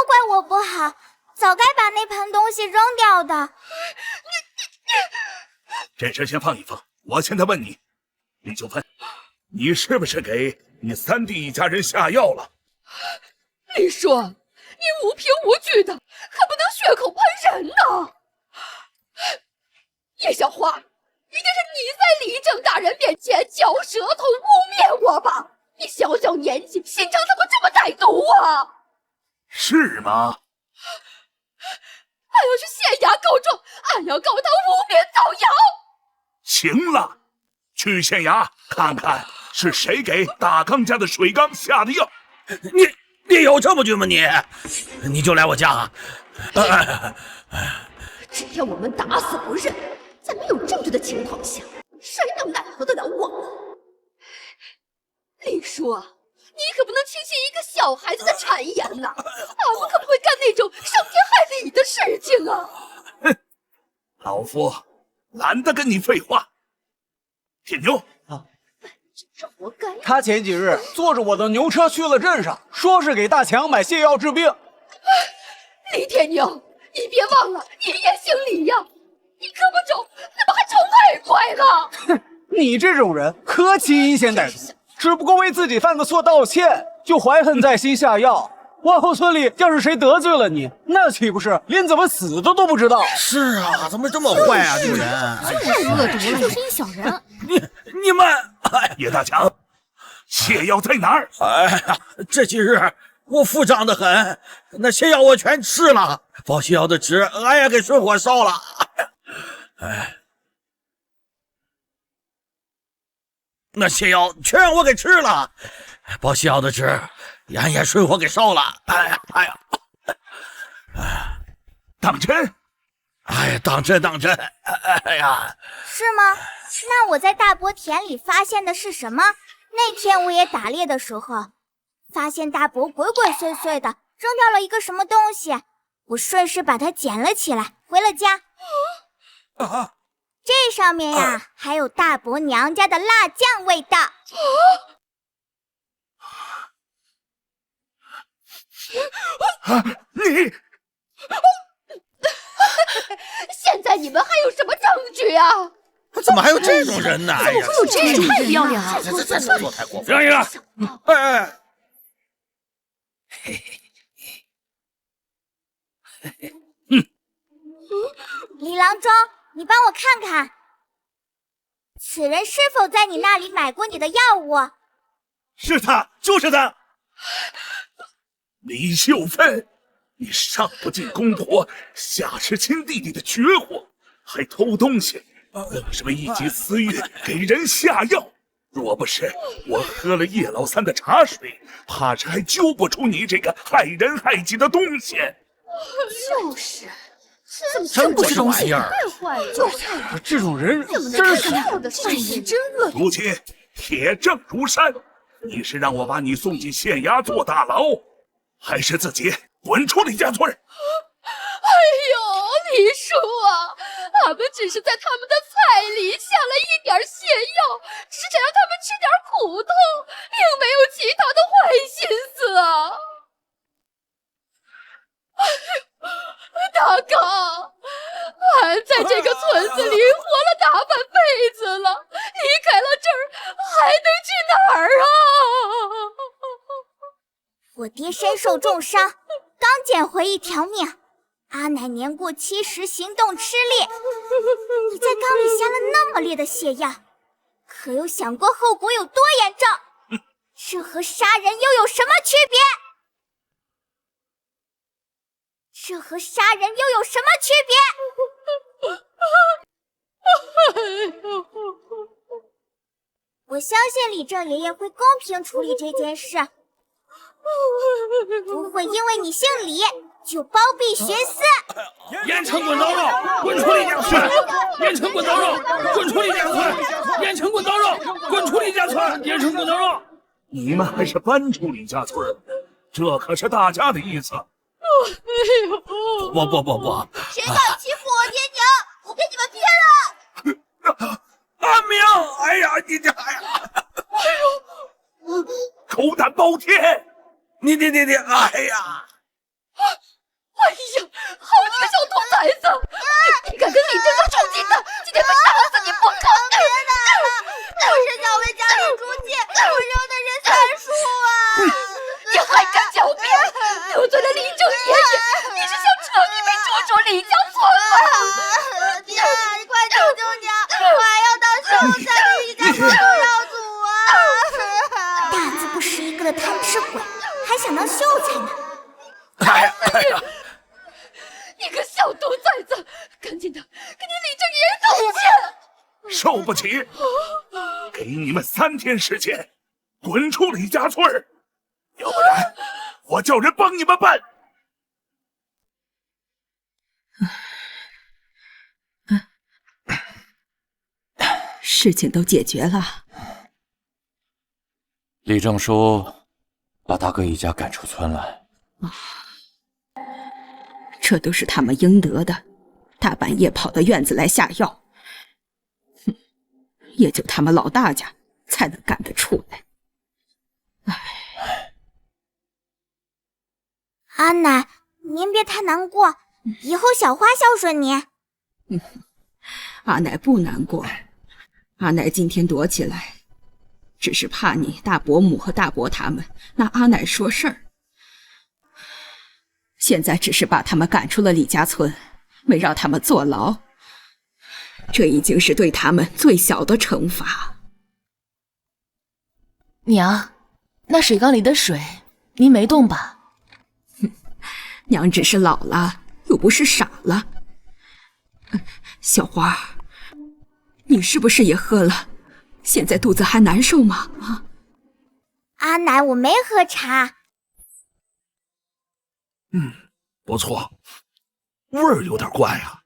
怪我不好。早该把那盆东西扔掉的。这事先放一放，我现在问你，李秀芬，你是不是给你三弟一家人下药了？李叔，你无凭无据的，可不能血口喷人呐！叶小花，一定是你在李正大人面前嚼舌头污蔑我吧？你小小年纪，心肠怎么这么歹毒啊？是吗？俺要去县衙告状，俺要告他污蔑造谣。行了，去县衙看看是谁给大刚家的水缸下的药。你有这么句吗？你就来我家。只要我们打死不认，在没有证据的情况下，谁能奈何得了我们？李叔，你可不能轻信一个小孩子的谗言呐！俺们可不会干那种伤天害理的事情啊！哼，老夫懒得跟你废话。铁牛这活该！他前几日坐着我的牛车去了镇上，说是给大强买泻药治病。李铁牛，你别忘了，你也姓李呀！你可不走，那么还成外快了？哼，你这种人何其阴险歹毒！只不过为自己犯的错道歉，就怀恨在心下药。往后村里要是谁得罪了你，那岂不是连怎么死的都不知道？是啊，怎么这么坏啊，这个人太恶毒了，就是一小人。你们，叶大强，泻药在哪儿？哎呀，这几日我腹胀得很，那泻药我全吃了，包泻药的纸俺也给顺火烧了。哎，那泻药全让我给吃了，包泻药的纸俺也顺火给烧了。哎呀，当真？哎，当真。哎呀，是吗？那我在大伯田里发现的是什么？那天我也打猎的时候，发现大伯鬼鬼祟祟的扔掉了一个什么东西，我顺势把它捡了起来，回了家。这上面呀，还有大伯娘家的辣酱味道。你现在你们还有什么证据啊？怎么还有这种人呢？哎呀，这是太不要脸了！这做太过分！让一让！哎，李郎中，你帮我看看，此人是否在你那里买过你的药物？是他，就是他。李秀芬，你上不敬公婆，下吃亲弟弟的绝活，还偷东西，是为一己私欲给人下药。若不是我喝了叶老三的茶水，怕是还揪不出你这个害人害己的东西。就是，怎么这么不是东西？太坏了！就是这种人真是要的事情真恶毒。如今铁证如山，你是让我把你送进县衙坐大牢，还是自己滚出李家村？哎呦，李叔啊，俺们只是在他们的菜里下了一点泻药，只是想让他们吃点苦头，并没有其他的坏心思啊。大刚，俺在这个村子里活了大半辈子了，离开了这儿还能去哪儿啊？我爹身受重伤，刚捡回一条命。阿奶年过70，行动吃力。你在缸里下了那么烈的泻药，可有想过后果有多严重？这和杀人又有什么区别？这和杀人又有什么区别？我相信李正爷爷会公平处理这件事，不会因为你姓李就包庇徇私。严惩滚刀肉，滚出李家村！严惩滚刀肉，滚出李家村！严惩滚刀肉，滚出李家村！严惩滚刀肉！你们还是搬出李家村，这可是大家的意思。不，谁敢欺负我爹娘，我给你们劈了！阿明，哎呀，你这，哎呦，狗胆包天！你，哎呀！哎呀，好你个小兔崽子！你敢跟李正哥冲劲的，今天非打死你不可！别打了，我是想为家里出气，我扔的是菜树啊！你还敢狡辩，得罪了李正爷爷，你是想彻底被逐出李家村吗？爹，你快救救娘，我还要当秀才，李家村都要祖啊！大字不识一个的贪吃鬼，还想当秀才呢？哎呀！你个小兔崽子，赶紧的，给你李正爷道歉！受不起！给你们3天时间，滚出李家村，要不然我叫人帮你们办。事情都解决了。李正叔把大哥一家赶出村来。这都是他们应得的，大半夜跑到院子来下药。也就他们老大家才能干得出来。阿奶，您别太难过，以后小花孝顺您。阿奶不难过，阿奶今天躲起来，只是怕你大伯母和大伯他们拿阿奶说事儿。现在只是把他们赶出了李家村，没让他们坐牢，这已经是对他们最小的惩罚。娘，那水缸里的水您没动吧？娘只是老了，又不是傻了。小花，你是不是也喝了？现在肚子还难受吗？啊？阿奶，我没喝茶。不错，味儿有点怪啊。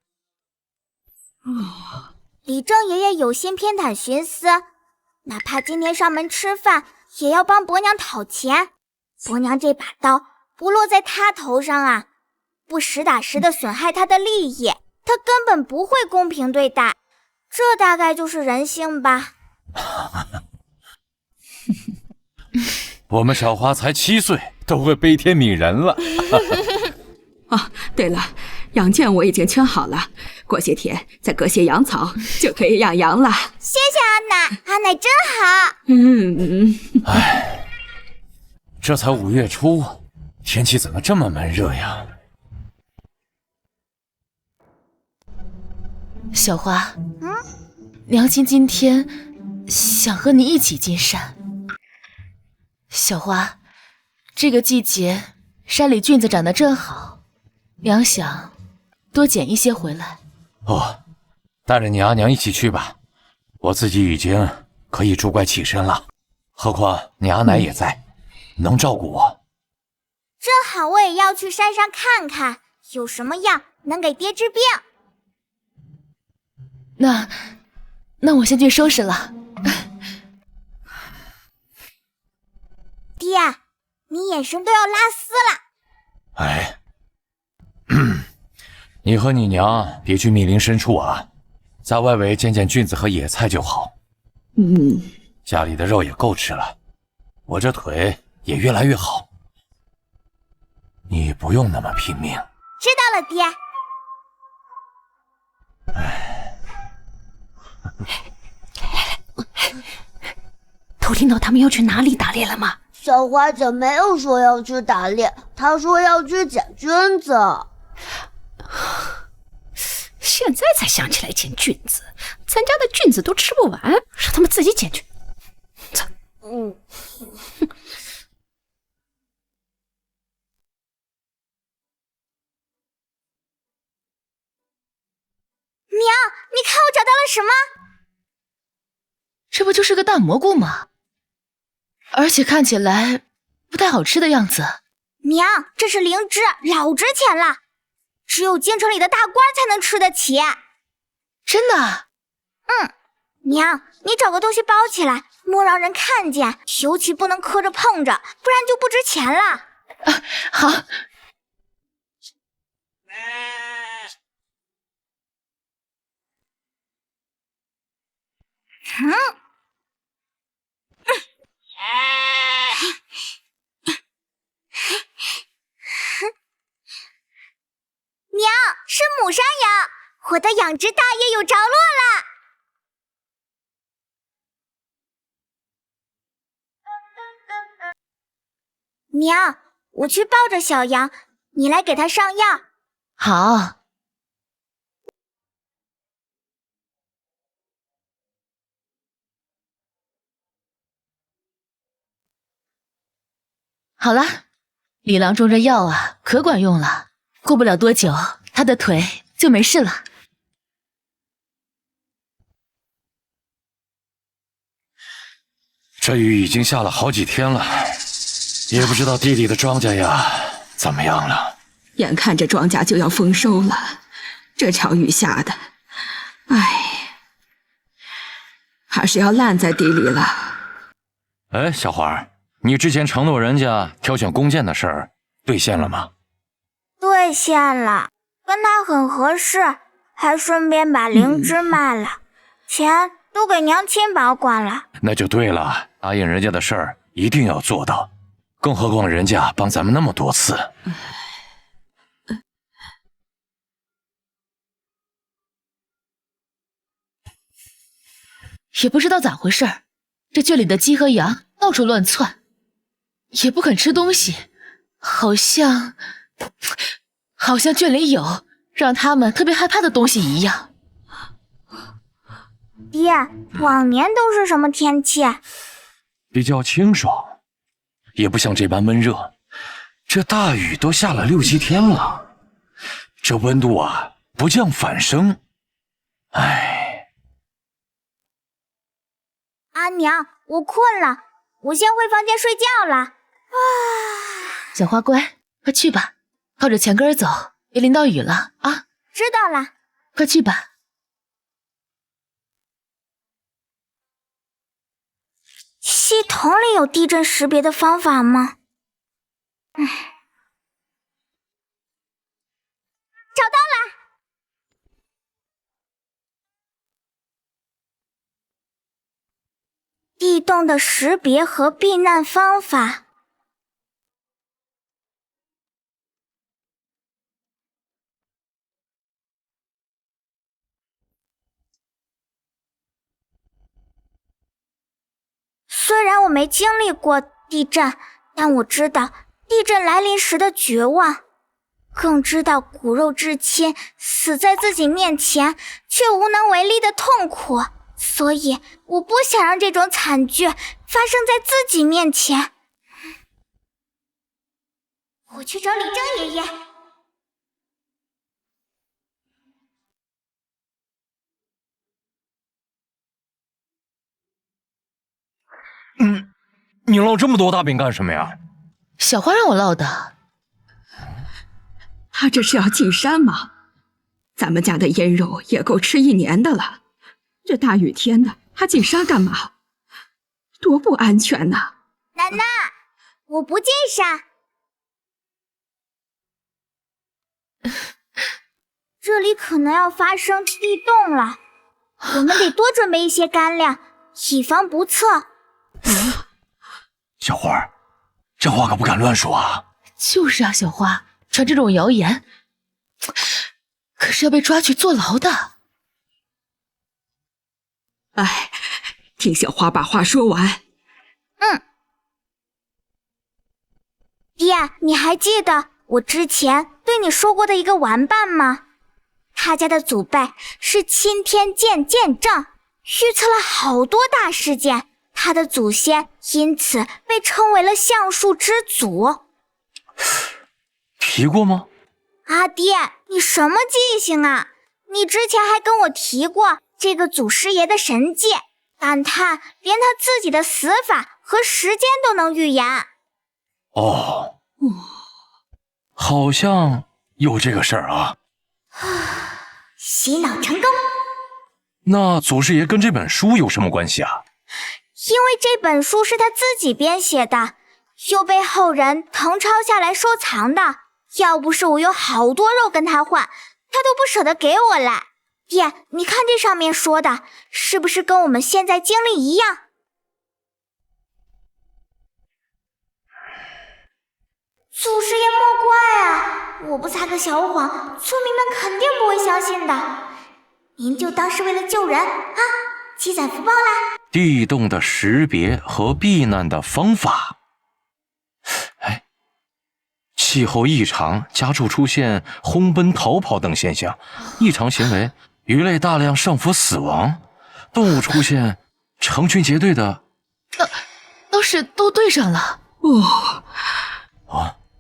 李正爷爷有心偏袒徇私，哪怕今天上门吃饭，也要帮伯娘讨钱。伯娘这把刀不落在他头上啊，不实打实的损害他的利益，他根本不会公平对待。这大概就是人性吧。我们小花才7岁，都会悲天悯人了。啊，对了，羊圈我已经圈好了，过些天再割些羊草，就可以养羊了。谢谢阿奶，阿奶真好。唉，这才5月初，天气怎么这么闷热呀？小花，娘亲今天想和你一起进山。小花，这个季节山里菌子长得正好，娘想多捡一些回来。哦，带着你阿娘一起去吧，我自己已经可以拄拐起身了，何况你阿奶也在，能照顾我。正好我也要去山上看看，有什么药能给爹治病。那我先去收拾了。爹，你眼神都要拉丝了。哎，你和你娘别去密林深处啊，在外围捡捡菌子和野菜就好。家里的肉也够吃了，我这腿也越来越好，你不用那么拼命。知道了，爹。偷听到他们要去哪里打猎了吗？小花姐没有说要去打猎，她说要去捡菌子。现在才想起来捡菌子，咱家的菌子都吃不完，让他们自己捡去。娘，你看我找到了什么？这不就是个大蘑菇吗？而且看起来不太好吃的样子。娘，这是灵芝，老值钱了，只有京城里的大官才能吃得起。真的？娘，你找个东西包起来，莫让人看见，尤其不能磕着碰着，不然就不值钱了。好。娘，是母山羊，我的养殖大业有着落了。娘，我去抱着小羊，你来给它上药。好。好了，李郎中这药啊，可管用了，过不了多久，他的腿就没事了。这雨已经下了好几天了，也不知道地里的庄稼呀怎么样了。眼看着庄稼就要丰收了，这场雨下的，还是要烂在地里了。哎，小花，你之前承诺人家挑选弓箭的事儿兑现了吗？兑现了，跟他很合适，还顺便把灵芝卖了，钱都都给娘亲保管了。那就对了，答应人家的事儿一定要做到，更何况人家帮咱们那么多次。也不知道咋回事儿，这圈里的鸡和羊到处乱窜，也不肯吃东西，好像圈里有让他们特别害怕的东西一样。爹，往年都是什么天气？比较清爽，也不像这般闷热。这大雨都下了6、7天了，这温度啊不降反升。唉，阿娘，我困了，我先回房间睡觉了。小花乖，快去吧，靠着墙根走，别淋到雨了啊。知道了，快去吧。系统里有地震识别的方法吗？找到了！地洞的识别和避难方法。虽然我没经历过地震，但我知道地震来临时的绝望，更知道骨肉至亲死在自己面前却无能为力的痛苦，所以我不想让这种惨剧发生在自己面前。我去找李正爷爷。你烙这么多大饼干什么呀？小花让我烙的。他这是要进山吗？咱们家的腌肉也够吃1年的了，这大雨天的，他进山干嘛？多不安全呐！奶奶，我不进山。这里可能要发生地动了，我们得多准备一些干粮，以防不测。小花，这话可不敢乱说啊。就是啊，小花，传这种谣言，可是要被抓去坐牢的。哎，听小花把话说完。爹，你还记得我之前对你说过的一个玩伴吗？他家的祖辈是钦天监监正，预测了好多大事件，他的祖先因此被称为了橡树之祖。提过吗？阿爹，你什么记性啊？你之前还跟我提过这个祖师爷的神迹，感叹连他自己的死法和时间都能预言。哦，好像有这个事儿啊。洗脑成功。那祖师爷跟这本书有什么关系啊？因为这本书是他自己编写的，又被后人誊抄下来收藏的。要不是我有好多肉跟他换，他都不舍得给我来。爹，你看这上面说的，是不是跟我们现在经历一样？祖师爷莫怪啊，我不撒个小谎，村民们肯定不会相信的。您就当是为了救人啊，积攒福报啦。地洞的识别和避难的方法。哎，气候异常，家畜出现轰奔、逃跑等现象；异常行为，鱼类大量上浮死亡；动物出现成群结队的。倒是都对上了。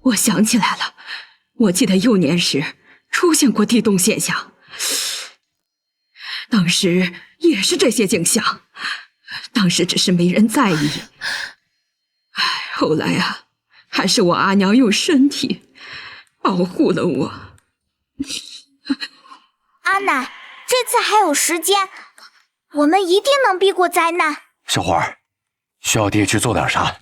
我想起来了，我记得幼年时出现过地洞现象，当时也是这些景象，当时只是没人在意。后来啊，还是我阿娘用身体保护了我。阿奶，这次还有时间，我们一定能避过灾难。小花，需要爹去做点啥？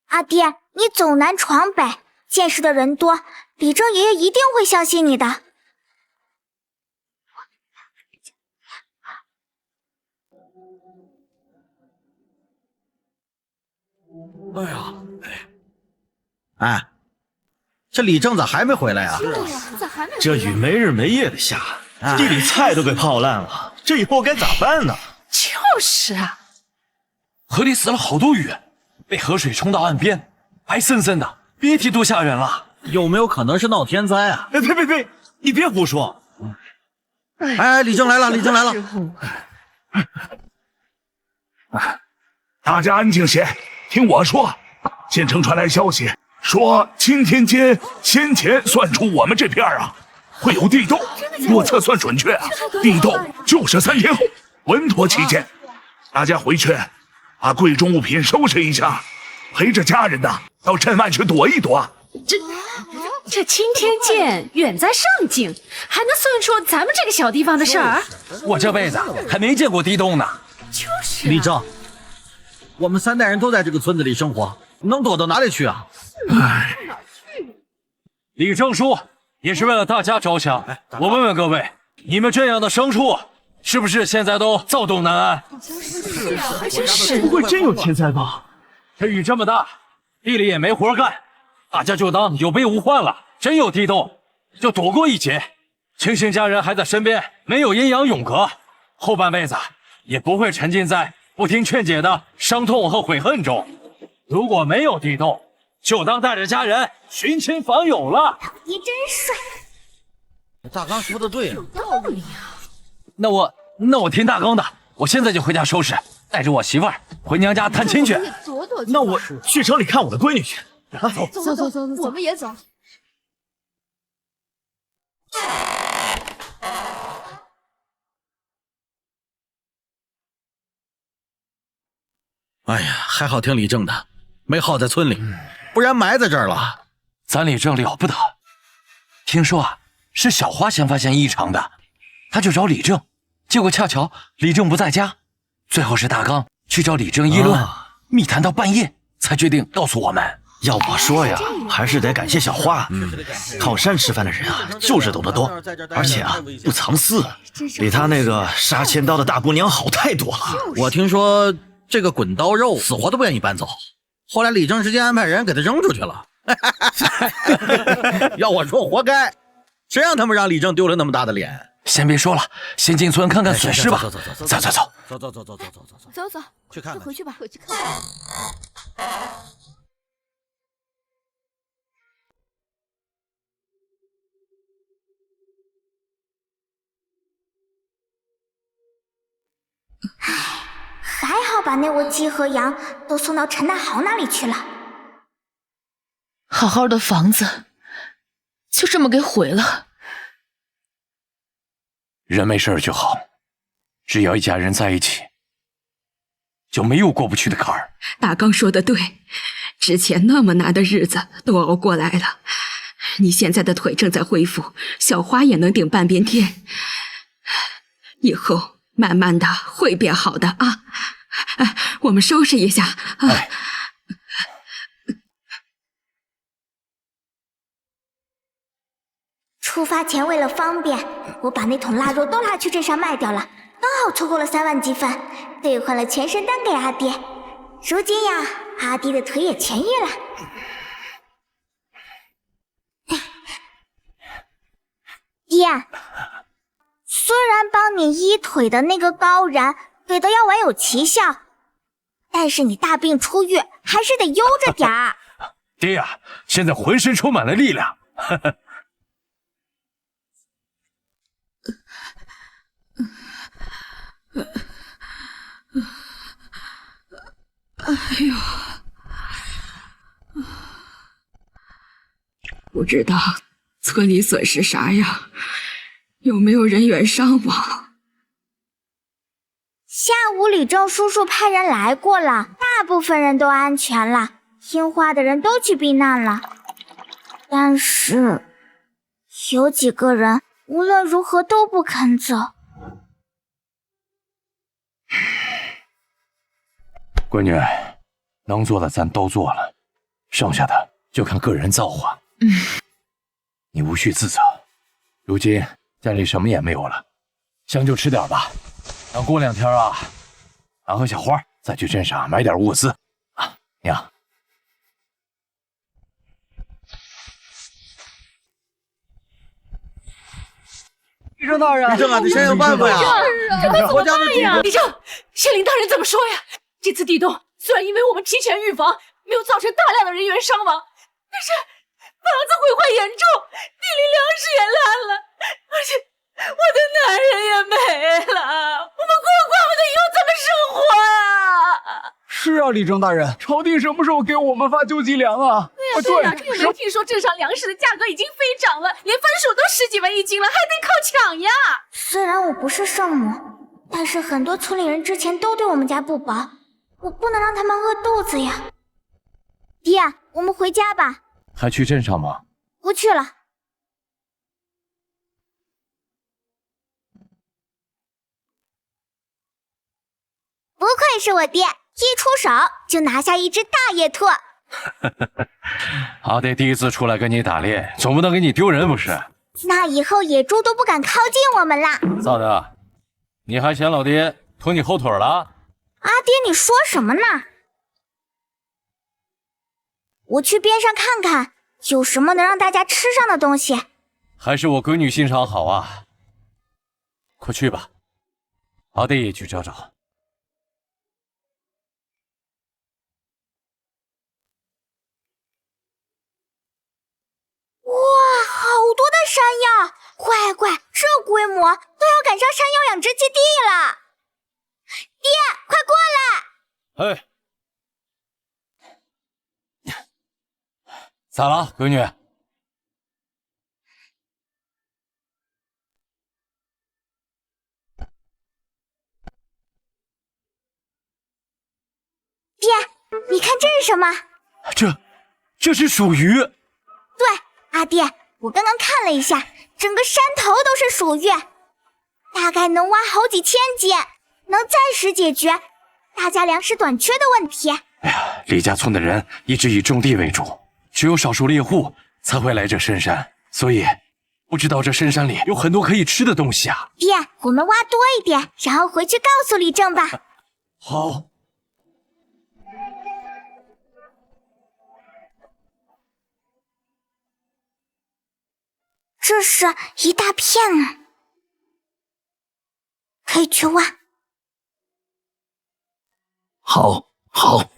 阿爹，你走南闯北，见识的人多，李正爷爷一定会相信你的。哎呀，哎，这李正咋还没回来呀？这雨没日没夜的下，地里菜都给泡烂了，这以后该咋办呢？就是啊，河里死了好多鱼，被河水冲到岸边，白森森的，别提多吓人了。有没有可能是闹天灾啊？呸！你别胡说！哎，李正来了，李正来了！大家安静些，听我说。县城传来消息，说青天间先前算出我们这片啊会有地洞，若测算准确啊，地洞就是3天后，稳妥起见。大家回去把贵重物品收拾一下，陪着家人呐到镇外去躲一躲。这青天剑远在上京，还能算出咱们这个小地方的事儿？我这辈子还没见过地洞呢。就是李正，我们3代人都在这个村子里生活，能躲到哪里去啊？哎，李正叔也是为了大家着想。我问问各位，你们这样的牲畜，是不是现在都躁动难安？还真是，不会真有天灾吧？这雨这么大，地里也没活干，大家就当有备无患了。真有地洞，就躲过一劫。庆幸家人还在身边，没有阴阳永隔，后半辈子也不会沉浸在不听劝解的伤痛和悔恨中。如果没有地洞，就当带着家人寻亲访友了。你真帅！大刚说的对啊，道理啊。那我听大刚的，我现在就回家收拾，带着我媳妇儿回娘家探亲去。那我去城里看我的闺女去。走，我们也走。哎呀，还好听李正的，没耗在村里，不然埋在这儿了。咱李正了不得，听说啊是小花先发现异常的，他就找李正，结果恰巧李正不在家，最后是大刚去找李正议论，密谈到半夜才决定告诉我们。要我说呀，还是得感谢小花。靠山吃饭的人啊，就是懂得多，而且啊不藏私，比他那个杀千刀的大姑娘好太多了。我听说这个滚刀肉死活都不愿意搬走，后来李正直接安排人给他扔出去了。要我说活该，谁让他们让李正丢了那么大的脸？先别说了，先进村看看损失吧。走，去看看，回去吧。还好把那窝鸡和羊都送到陈大豪那里去了。好好的房子就这么给毁了。人没事就好，只要一家人在一起，就没有过不去的坎儿。大刚说的对，之前那么难的日子都熬过来了，你现在的腿正在恢复，小花也能顶半边天，以后慢慢的会变好的啊！我们收拾一下啊。出发前为了方便，我把那桶腊肉都拉去镇上卖掉了，刚好凑够了3万积分，兑换了全身丹给阿爹。如今呀，阿爹的腿也痊愈了。爹，虽然帮你医腿的那个高人给的药丸有奇效，但是你大病初愈，还是得悠着点儿。爹呀，现在浑身充满了力量。哎呦，不知道村里损失啥样，有没有人员伤亡？下午李正叔叔派人来过了，大部分人都安全了，听话的人都去避难了。但是有几个人无论如何都不肯走。闺女，能做的咱都做了，剩下的就看个人造化。你无需自责，如今家里什么也没有了，将就吃点吧。等过2天啊，俺和小花再去镇上买点物资啊。娘。李正大人，李正啊，得想想办法呀！这可怎么办呀？李正，县令大人怎么说呀？这次地动虽然因为我们提前预防，没有造成大量的人员伤亡，但是房子毁坏严重，地里粮食也烂了，而且我的男人也没了，我们孤寡们的以后怎么生活啊？是啊，李正大人，朝廷什么时候给我们发救济粮啊？对呀，这也没听说镇上粮食的价格已经飞涨了，连番薯都10几文1斤了，还得靠抢呀。虽然我不是圣母，但是很多村里人之前都对我们家不薄，我不能让他们饿肚子呀。爹，我们回家吧。还去镇上吗？不去了。不愧是我爹，一出手就拿下一只大野兔。阿爹第一次出来跟你打猎，总不能给你丢人不是？那以后野猪都不敢靠近我们啦。咋的？你还嫌老爹拖你后腿了？阿爹，你说什么呢？我去边上看看，有什么能让大家吃上的东西。还是我闺女心肠好啊！快去吧，阿爹也去找找。哇，好多的山药！乖乖，这规模都要赶上山药养殖基地了。爹，快过来！哎，咋了，闺女？爹，你看这是什么？这是鼠鱼。对，阿爹，我刚刚看了一下，整个山头都是鼠域，大概能挖好几千斤，能暂时解决大家粮食短缺的问题。哎呀，李家村的人一直以种地为主，只有少数猎户才会来这深山，所以不知道这深山里有很多可以吃的东西啊。爹，我们挖多一点，然后回去告诉李正吧。好。这是一大片啊，可以去挖。好，好。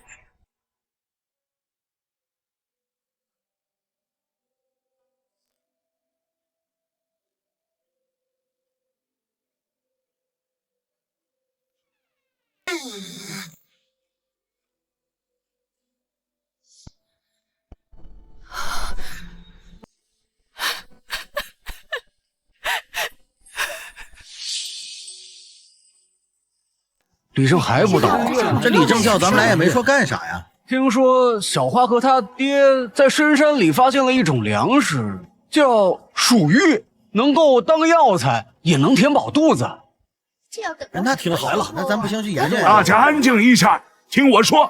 李正还不到，这李正叫咱们来也没说干啥呀。听说小花和他爹在深山里发现了一种粮食，叫鼠玉，能够当药材，也能填饱肚子。那挺好了，那咱不行去研究。大家安静一下，听我说，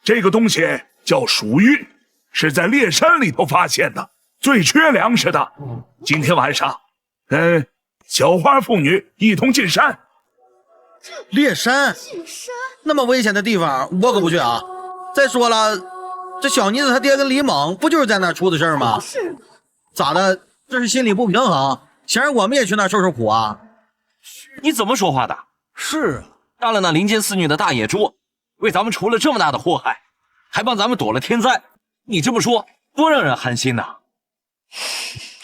这个东西叫鼠玉，是在猎山里头发现的，最缺粮食的。今天晚上，跟小花妇女一同进山。猎山？那么危险的地方，我可不去啊！再说了，这小妮子她爹跟李猛不就是在那儿出的事儿吗？是。咋的？这是心里不平衡，想让我们也去那儿受受苦啊？你怎么说话的？是啊，杀了那林间四女的大野猪，为咱们除了这么大的祸害，还帮咱们躲了天灾。你这么说，多让人寒心呐！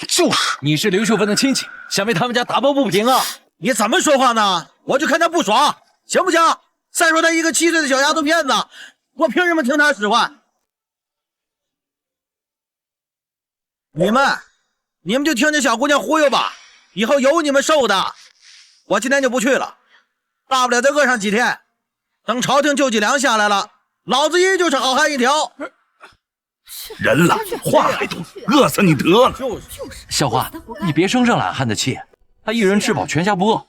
就是，你是刘秀芬的亲戚，想为他们家打抱不平啊？你怎么说话呢？我就看他不爽，行不行？再说他一个7岁的小丫头片子，我凭什么听他使唤？你们就听这小姑娘忽悠吧，以后有你们受的。我今天就不去了，大不了再饿上几天，等朝廷救济粮下来了，老子依旧是好汉一条。人了，话还多，饿死你得了。小花，你别生这懒汉的气，他一人吃饱全家不饿。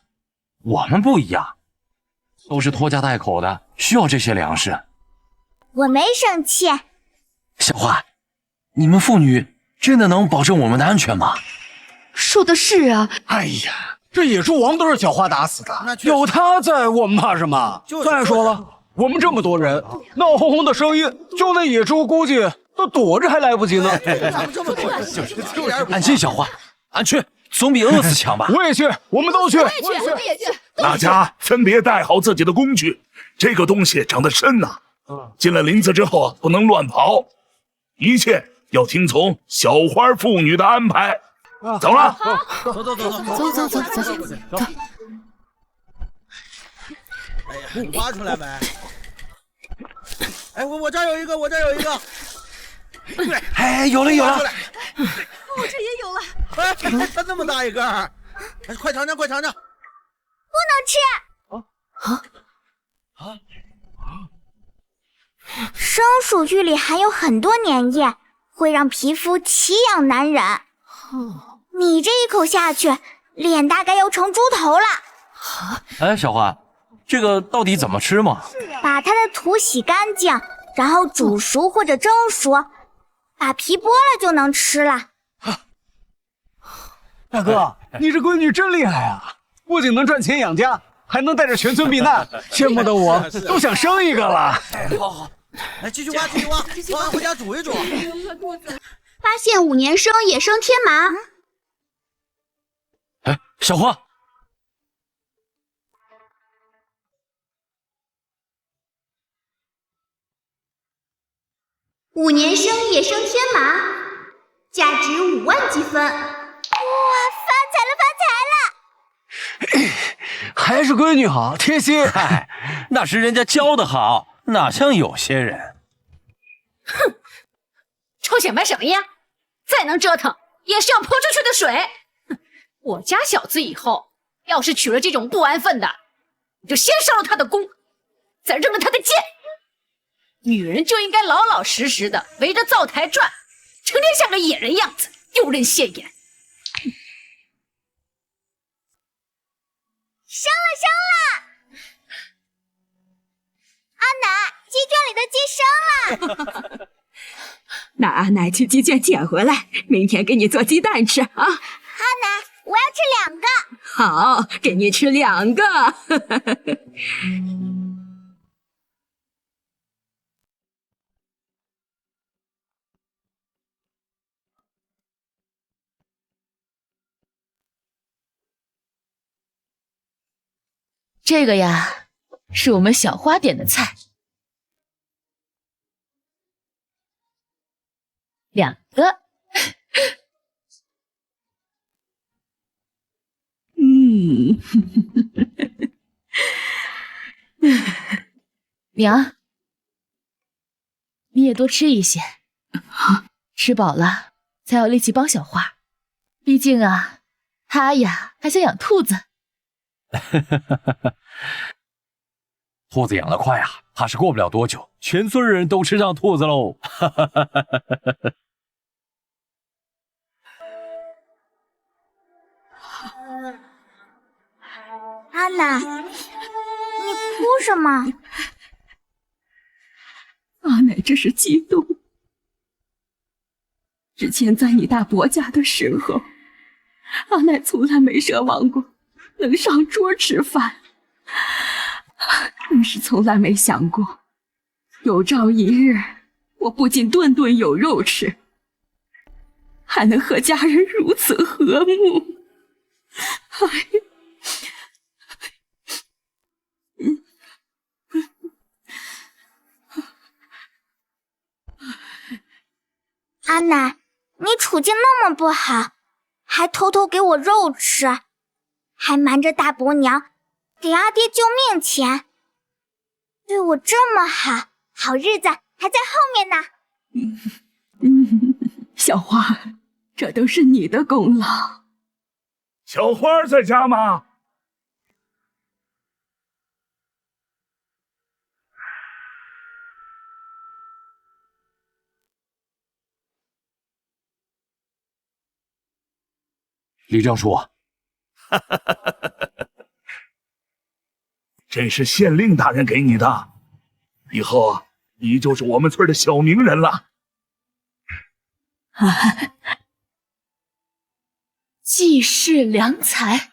我们不一样，都是拖家带口的，需要这些粮食。我没生气。小花，你们妇女真的能保证我们的安全吗？说的是啊。哎呀，这野猪王都是小花打死的，有他在，我们怕什么？再说了，我们这么多人，闹哄哄的声音，就那野猪估计都躲着还来不及呢。咱们这么多人，就安心，小花，俺去，总比饿死强吧？我也去，我们都去。我也去。大家分别带好自己的工具。这个东西长得深呐，进了林子之后不能乱跑，一切要听从小花妇女的安排。走了，走。哎呀，你挖出来没？哎，我这儿有一个，哎，有了，我这也有了。哎，它那么大一个，哎，快尝尝，不能吃。生鼠浴里含有很多粘液，会让皮肤奇痒难忍。你这一口下去，脸大概要成猪头了。哎，小花，这个到底怎么吃嘛？把它的土洗干净，然后煮熟或者蒸熟，把皮剥了就能吃了。大哥，你这闺女真厉害啊！不仅能赚钱养家，还能带着全村避难，羡慕的我都想生一个了。好，来继续挖，挖完回家煮一煮。发现5年生野生天麻。哎，小花。 5年生野生天麻，价值5万积分。哇，发财了！还是闺女好，贴心。嗨，那是人家教的好，哪像有些人。哼，臭显摆什么呀？再能折腾，也是要泼出去的水。哼，我家小子以后要是娶了这种不安分的，你就先烧了他的宫，再扔了他的剑。 女人就应该老老实实的围着灶台转，成天像个野人样子，丢人现眼。生了！阿奶，鸡圈里的鸡生了。那阿奶去鸡圈捡回来，明天给你做鸡蛋吃啊。阿奶，我要吃2个。好，给你吃2个。这个呀，是我们小花点的菜，2个。娘，你也多吃一些，吃饱了才有力气帮小花。毕竟啊，她呀还想养兔子。 兔子养得快啊，怕是过不了多久，全村人都吃上兔子喽。阿奶，你哭什么？阿奶这是激动。之前在你大伯家的时候，阿奶从来没奢望过。 能上桌吃饭，但是从来没想过，有朝一日我不仅顿顿有肉吃，还能和家人如此和睦。阿奶，你处境那么不好，还偷偷给我肉吃。 还瞒着大伯娘给阿爹救命钱，对我这么好，好日子还在后面呢。小花，这都是你的功劳。小花在家吗？李正叔。 这是县令大人给你的，以后啊，你就是我们村的小名人了。济世良才。